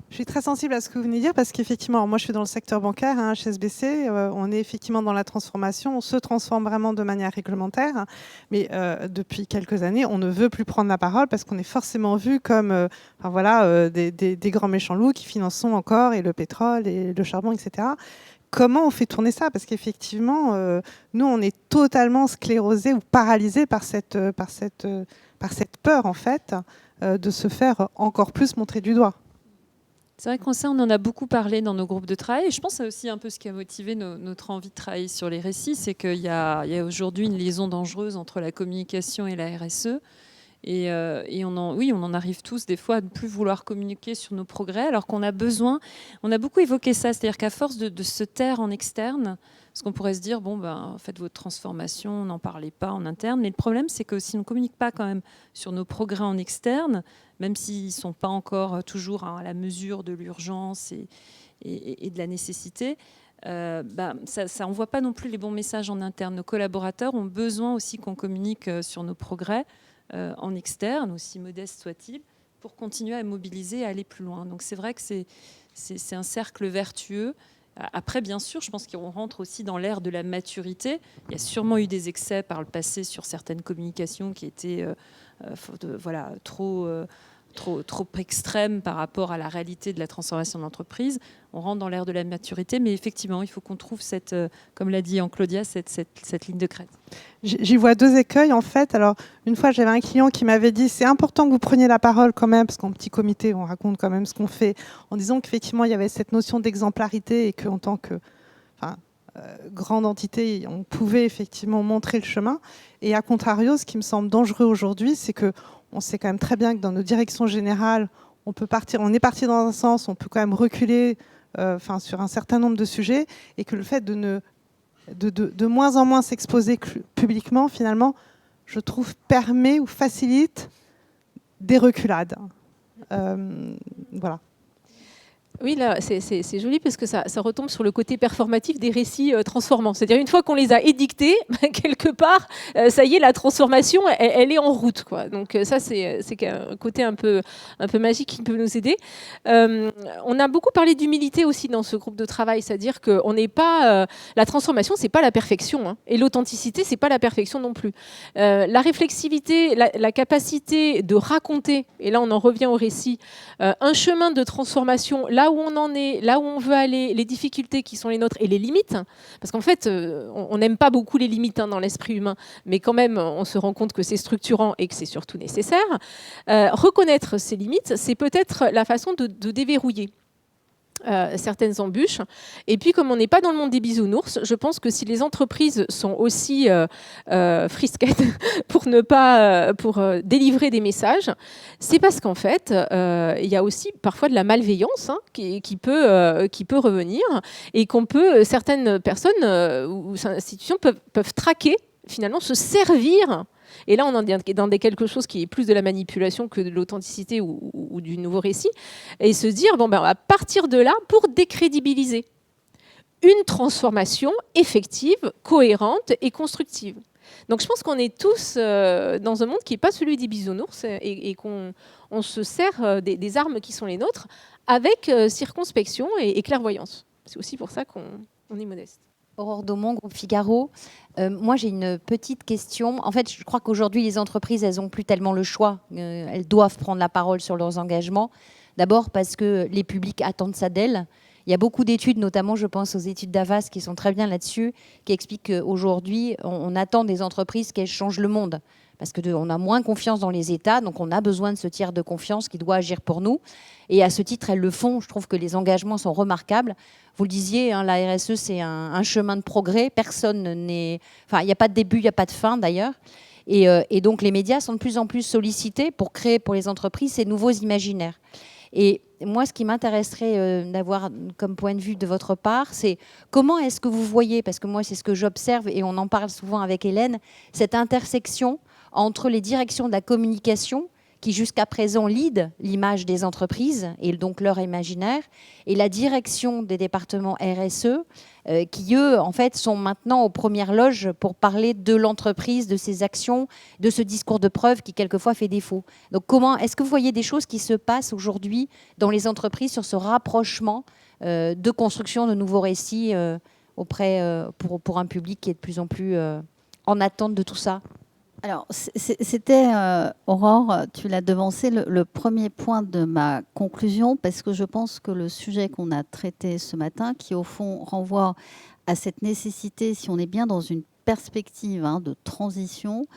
Speaker 7: Je suis très sensible à ce que vous venez de dire parce qu'effectivement, moi je suis dans le secteur bancaire, HSBC, on est effectivement dans la transformation, on se transforme vraiment de manière réglementaire, mais depuis quelques années, on ne veut plus prendre la parole parce qu'on est forcément vu comme des grands méchants loups qui finançons encore et le pétrole et le charbon, etc. comment on fait tourner ça? Parce qu'effectivement, nous, on est totalement sclérosés ou paralysés par cette peur, en fait, de se faire encore plus montrer du doigt.
Speaker 2: C'est vrai qu'on en a beaucoup parlé dans nos groupes de travail. Et je pense que c'est aussi un peu ce qui a motivé notre envie de travailler sur les récits, c'est qu'il y a aujourd'hui une liaison dangereuse entre la communication et la RSE. Et on en arrive tous des fois à ne plus vouloir communiquer sur nos progrès, alors qu'on a besoin, on a beaucoup évoqué ça, c'est-à-dire qu'à force de se taire en externe, parce qu'on pourrait se dire, faites votre transformation, n'en parlez pas en interne, mais le problème c'est que si on ne communique pas quand même sur nos progrès en externe, même s'ils ne sont pas encore toujours à la mesure de l'urgence et de la nécessité, ça n'envoie pas non plus les bons messages en interne. Nos collaborateurs ont besoin aussi qu'on communique sur nos progrès en externe, aussi modeste soit-il, pour continuer à mobiliser et à aller plus loin. Donc c'est vrai que c'est un cercle vertueux. Après, bien sûr, je pense qu'on rentre aussi dans l'ère de la maturité. Il y a sûrement eu des excès par le passé sur certaines communications qui étaient trop extrême par rapport à la réalité de la transformation de l'entreprise. On rentre dans l'ère de la maturité, mais effectivement, il faut qu'on trouve comme l'a dit Claudia, cette ligne de crête.
Speaker 7: J'y vois deux écueils, en fait. Alors, une fois, j'avais un client qui m'avait dit, c'est important que vous preniez la parole quand même, parce qu'en petit comité, on raconte quand même ce qu'on fait, en disant qu'effectivement, il y avait cette notion d'exemplarité et qu'en tant que grande entité, on pouvait effectivement montrer le chemin. Et à contrario, ce qui me semble dangereux aujourd'hui, c'est que on sait quand même très bien que dans nos directions générales, on est parti dans un sens, on peut quand même reculer sur un certain nombre de sujets, et que le fait de moins en moins s'exposer publiquement, finalement, je trouve, permet ou facilite des reculades. Voilà.
Speaker 3: Oui, là, c'est joli parce que ça retombe sur le côté performatif des récits transformants. C'est-à-dire, une fois qu'on les a édictés, quelque part, ça y est, la transformation, elle est en route, quoi. Donc ça, c'est un côté un peu magique qui peut nous aider. On a beaucoup parlé d'humilité aussi dans ce groupe de travail, c'est-à-dire qu'on n'est pas... la transformation, c'est pas la perfection, hein, et l'authenticité, c'est pas la perfection non plus. La réflexivité, la capacité de raconter, et là, on en revient au récit, un chemin de transformation, là où on en est, là où on veut aller, les difficultés qui sont les nôtres et les limites, parce qu'en fait, on n'aime pas beaucoup les limites dans l'esprit humain, mais quand même, on se rend compte que c'est structurant et que c'est surtout nécessaire. Reconnaître ces limites, c'est peut-être la façon de déverrouiller certaines embûches. Et puis, comme on n'est pas dans le monde des bisounours, je pense que si les entreprises sont aussi frisquettes pour délivrer des messages, c'est parce qu'en fait, il y a aussi parfois de la malveillance qui peut revenir, et certaines personnes ou institutions peuvent traquer, finalement, se servir. Et là, on est dans quelque chose qui est plus de la manipulation que de l'authenticité ou du nouveau récit. Et se dire, on va partir de là pour décrédibiliser une transformation effective, cohérente et constructive. Donc je pense qu'on est tous dans un monde qui n'est pas celui des bisounours et qu'on se sert des armes qui sont les nôtres avec circonspection et clairvoyance. C'est aussi pour ça qu'on est modeste.
Speaker 8: Aurore Daumont, groupe Figaro. Moi, j'ai une petite question. En fait, je crois qu'aujourd'hui, les entreprises, elles n'ont plus tellement le choix. Elles doivent prendre la parole sur leurs engagements. D'abord parce que les publics attendent ça d'elles. Il y a beaucoup d'études, notamment, je pense aux études d'Avas, qui sont très bien là-dessus, qui expliquent qu'aujourd'hui, on attend des entreprises qu'elles changent le monde. Parce qu'on a moins confiance dans les États, donc on a besoin de ce tiers de confiance qui doit agir pour nous. Et à ce titre, elles le font. Je trouve que les engagements sont remarquables. Vous le disiez, la RSE, c'est un chemin de progrès. Personne n'est... Enfin, il n'y a pas de début, il n'y a pas de fin, d'ailleurs. Et donc, les médias sont de plus en plus sollicités pour créer pour les entreprises ces nouveaux imaginaires. Et moi, ce qui m'intéresserait d'avoir comme point de vue de votre part, c'est comment est-ce que vous voyez, parce que moi, c'est ce que j'observe, et on en parle souvent avec Hélène, cette intersection entre les directions de la communication qui jusqu'à présent lead l'image des entreprises et donc leur imaginaire, et la direction des départements RSE qui, eux, en fait, sont maintenant aux premières loges pour parler de l'entreprise, de ses actions, de ce discours de preuve qui, quelquefois, fait défaut. Donc, est-ce que vous voyez des choses qui se passent aujourd'hui dans les entreprises sur ce rapprochement de construction de nouveaux récits pour un public qui est de plus en plus en attente de tout ça?
Speaker 1: Alors, c'était, Aurore, tu l'as devancé, le premier point de ma conclusion, parce que je pense que le sujet qu'on a traité ce matin, qui au fond renvoie à cette nécessité, si on est bien dans une perspective de transition,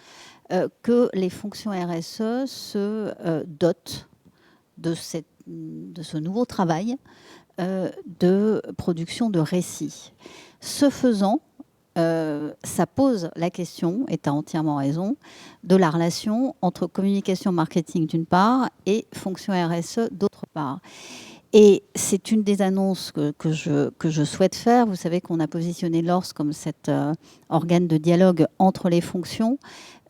Speaker 1: que les fonctions RSE se dotent de ce nouveau travail de production de récits. Ce faisant, ça pose la question, et tu as entièrement raison, de la relation entre communication marketing d'une part et fonction RSE d'autre part. Et c'est une des annonces que je souhaite faire. Vous savez qu'on a positionné l'ORS comme cet organe de dialogue entre les fonctions.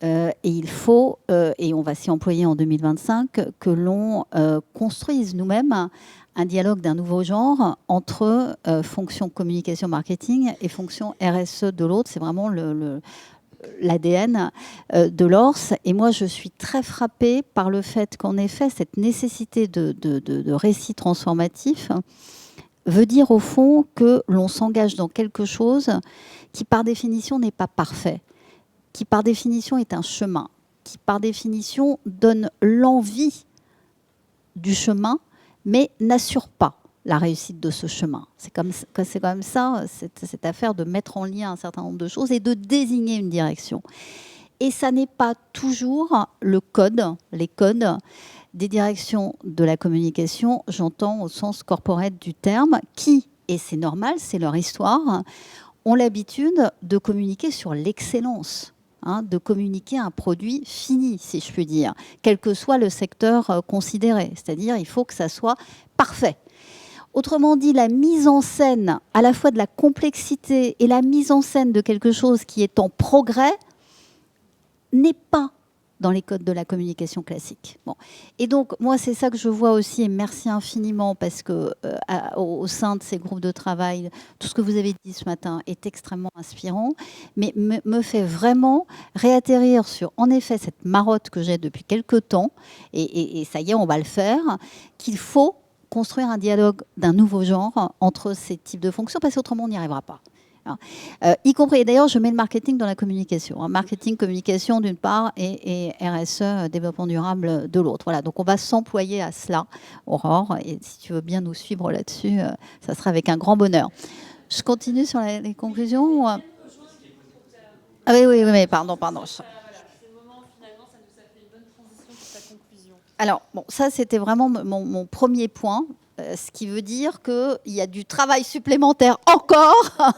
Speaker 1: Et il faut, et on va s'y employer en 2025, que l'on construise nous-mêmes un dialogue d'un nouveau genre entre fonction communication marketing et fonction RSE de l'autre. C'est vraiment l'ADN de l'ORS. Et moi, je suis très frappée par le fait qu'en effet, cette nécessité de récit transformatif veut dire au fond que l'on s'engage dans quelque chose qui, par définition, n'est pas parfait, qui, par définition, est un chemin, qui, par définition, donne l'envie du chemin, mais n'assure pas la réussite de ce chemin. C'est comme ça, cette affaire de mettre en lien un certain nombre de choses et de désigner une direction. Et ça n'est pas toujours les codes des directions de la communication, j'entends au sens corporate du terme, qui, et c'est normal, c'est leur histoire, ont l'habitude de communiquer sur l'excellence. De communiquer un produit fini, si je puis dire, quel que soit le secteur considéré. C'est-à-dire, il faut que ça soit parfait. Autrement dit, la mise en scène à la fois de la complexité et la mise en scène de quelque chose qui est en progrès n'est pas dans les codes de la communication classique. Bon. Et donc, moi, c'est ça que je vois aussi, et merci infiniment, parce que au sein de ces groupes de travail, tout ce que vous avez dit ce matin est extrêmement inspirant, mais me fait vraiment réatterrir sur, en effet, cette marotte que j'ai depuis quelques temps, et ça y est, on va le faire, qu'il faut construire un dialogue d'un nouveau genre entre ces types de fonctions, parce qu'autrement, on n'y arrivera pas. Y compris, et d'ailleurs je mets le marketing dans la communication, marketing, communication d'une part et RSE, développement durable de l'autre. Voilà, donc on va s'employer à cela, Aurore, et si tu veux bien nous suivre là-dessus, ça sera avec un grand bonheur. Je continue sur les conclusions. Ah oui, mais pardon. Alors, bon, ça c'était vraiment mon premier point. Ce qui veut dire qu'il y a du travail supplémentaire encore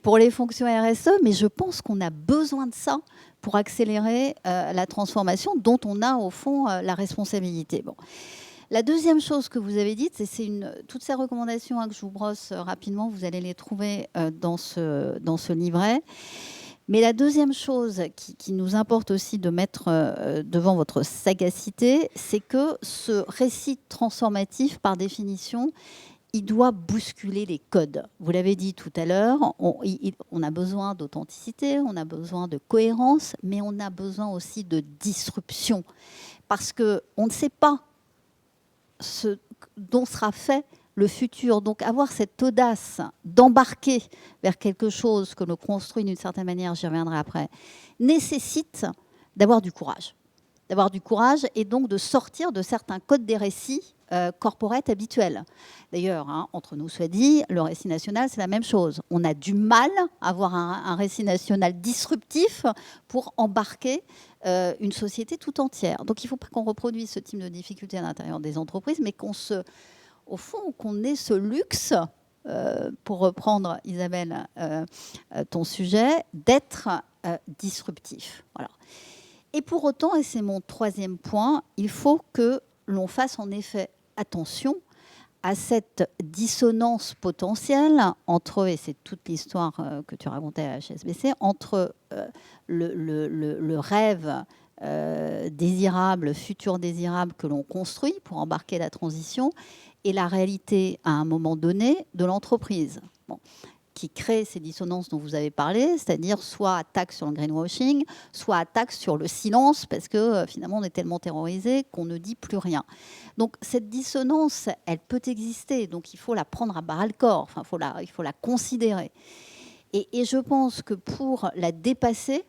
Speaker 1: pour les fonctions RSE, mais je pense qu'on a besoin de ça pour accélérer la transformation dont on a au fond la responsabilité. Bon. La deuxième chose que vous avez dite, c'est toutes ces recommandations que je vous brosse rapidement, vous allez les trouver dans ce livret. Mais la deuxième chose qui nous importe aussi de mettre devant votre sagacité, c'est que ce récit transformatif, par définition, il doit bousculer les codes. Vous l'avez dit tout à l'heure, on a besoin d'authenticité, on a besoin de cohérence, mais on a besoin aussi de disruption. Parce qu'on ne sait pas ce dont sera fait le futur. Donc avoir cette audace d'embarquer vers quelque chose que l'on construit d'une certaine manière, j'y reviendrai après, nécessite d'avoir du courage. D'avoir du courage et donc de sortir de certains codes des récits corporate habituels. D'ailleurs, entre nous soit dit, le récit national, c'est la même chose. On a du mal à avoir un récit national disruptif pour embarquer une société tout entière. Donc il ne faut pas qu'on reproduise ce type de difficultés à l'intérieur des entreprises, mais au fond, qu'on ait ce luxe, pour reprendre, Isabelle, ton sujet, d'être disruptif. Voilà. Et pour autant, et c'est mon troisième point, il faut que l'on fasse en effet attention à cette dissonance potentielle entre, et c'est toute l'histoire que tu racontais à HSBC, entre le rêve désirable, futur désirable que l'on construit pour embarquer la transition et la réalité à un moment donné de l'entreprise. Bon, qui crée ces dissonances dont vous avez parlé, c'est-à-dire soit attaque sur le greenwashing, soit attaque sur le silence, parce que finalement on est tellement terrorisé qu'on ne dit plus rien. Donc cette dissonance, elle peut exister, donc il faut la prendre à bras-le-corps, enfin, il faut la considérer. Et je pense que pour la dépasser,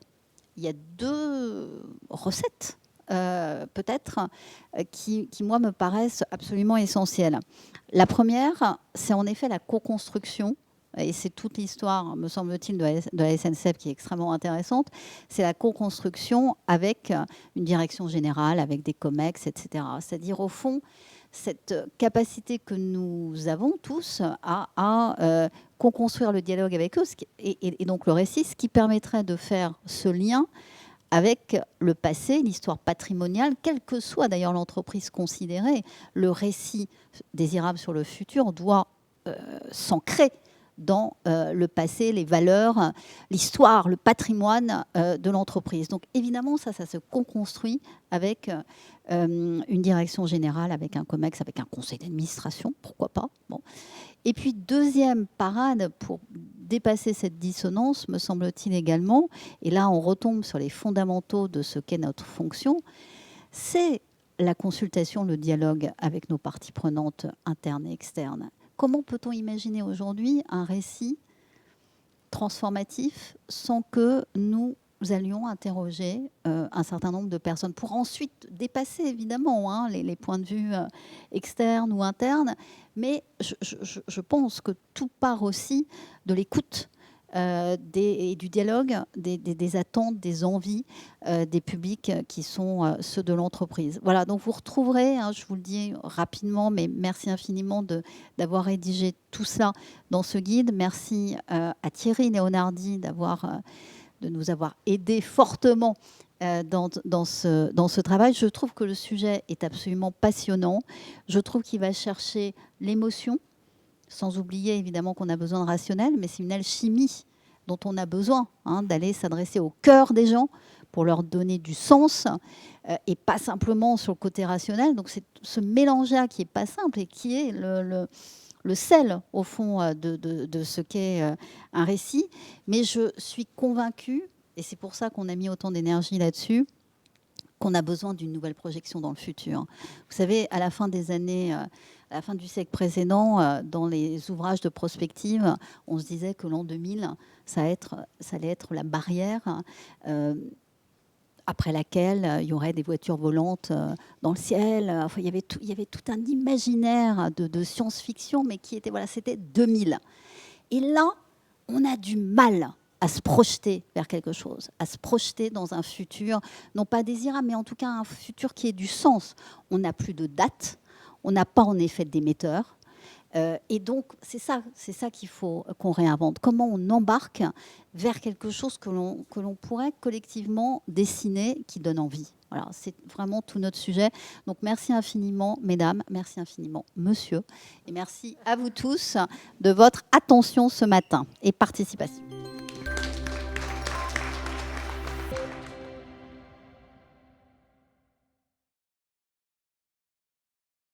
Speaker 1: il y a 2 recettes, peut-être, qui, moi, me paraissent absolument essentielles. La première, c'est en effet la co-construction. Et c'est toute l'histoire, me semble-t-il, de la SNCF qui est extrêmement intéressante. C'est la co-construction avec une direction générale, avec des COMEX, etc. C'est-à-dire, au fond, cette capacité que nous avons tous à co-construire le dialogue avec eux, et donc le récit, ce qui permettrait de faire ce lien avec le passé, l'histoire patrimoniale, quelle que soit d'ailleurs l'entreprise considérée. Le récit désirable sur le futur doit s'ancrer dans le passé, les valeurs, l'histoire, le patrimoine de l'entreprise. Donc évidemment, ça se co-construit avec une direction générale, avec un COMEX, avec un conseil d'administration, pourquoi pas. Bon. Et puis deuxième parade pour dépasser cette dissonance, me semble-t-il également, et là on retombe sur les fondamentaux de ce qu'est notre fonction, c'est la consultation, le dialogue avec nos parties prenantes internes et externes. Comment peut-on imaginer aujourd'hui un récit transformatif sans que nous allions interroger un certain nombre de personnes pour ensuite dépasser évidemment les points de vue externes ou internes. Mais je pense que tout part aussi de l'écoute et du dialogue, des attentes, des envies des publics qui sont ceux de l'entreprise. Voilà, donc vous retrouverez, je vous le dis rapidement, mais merci infiniment d'avoir rédigé tout ça dans ce guide. Merci à Thierry Leonardi de nous avoir aidés fortement dans ce travail. Je trouve que le sujet est absolument passionnant. Je trouve qu'il va chercher l'émotion, sans oublier évidemment qu'on a besoin de rationnel, mais c'est une alchimie dont on a besoin, d'aller s'adresser au cœur des gens pour leur donner du sens et pas simplement sur le côté rationnel. Donc c'est ce mélange-là qui n'est pas simple et qui est le sel, au fond, de ce qu'est un récit. Mais je suis convaincue, et c'est pour ça qu'on a mis autant d'énergie là-dessus, qu'on a besoin d'une nouvelle projection dans le futur. Vous savez, à la fin des années, à la fin du siècle précédent, dans les ouvrages de prospective, on se disait que l'an 2000, ça allait être la barrière après laquelle il y aurait des voitures volantes dans le ciel. Enfin, il y avait tout un imaginaire de science-fiction, mais qui était, voilà, c'était 2000. Et là, on a du mal à se projeter vers quelque chose, à se projeter dans un futur, non pas désirable, mais en tout cas un futur qui ait du sens. On n'a plus de date, on n'a pas en effet d'émetteur. Et donc, c'est ça qu'il faut qu'on réinvente. Comment on embarque vers quelque chose que l'on pourrait collectivement dessiner, qui donne envie. Voilà, c'est vraiment tout notre sujet. Donc, merci infiniment, mesdames, merci infiniment, monsieur, et merci à vous tous de votre attention ce matin et participation.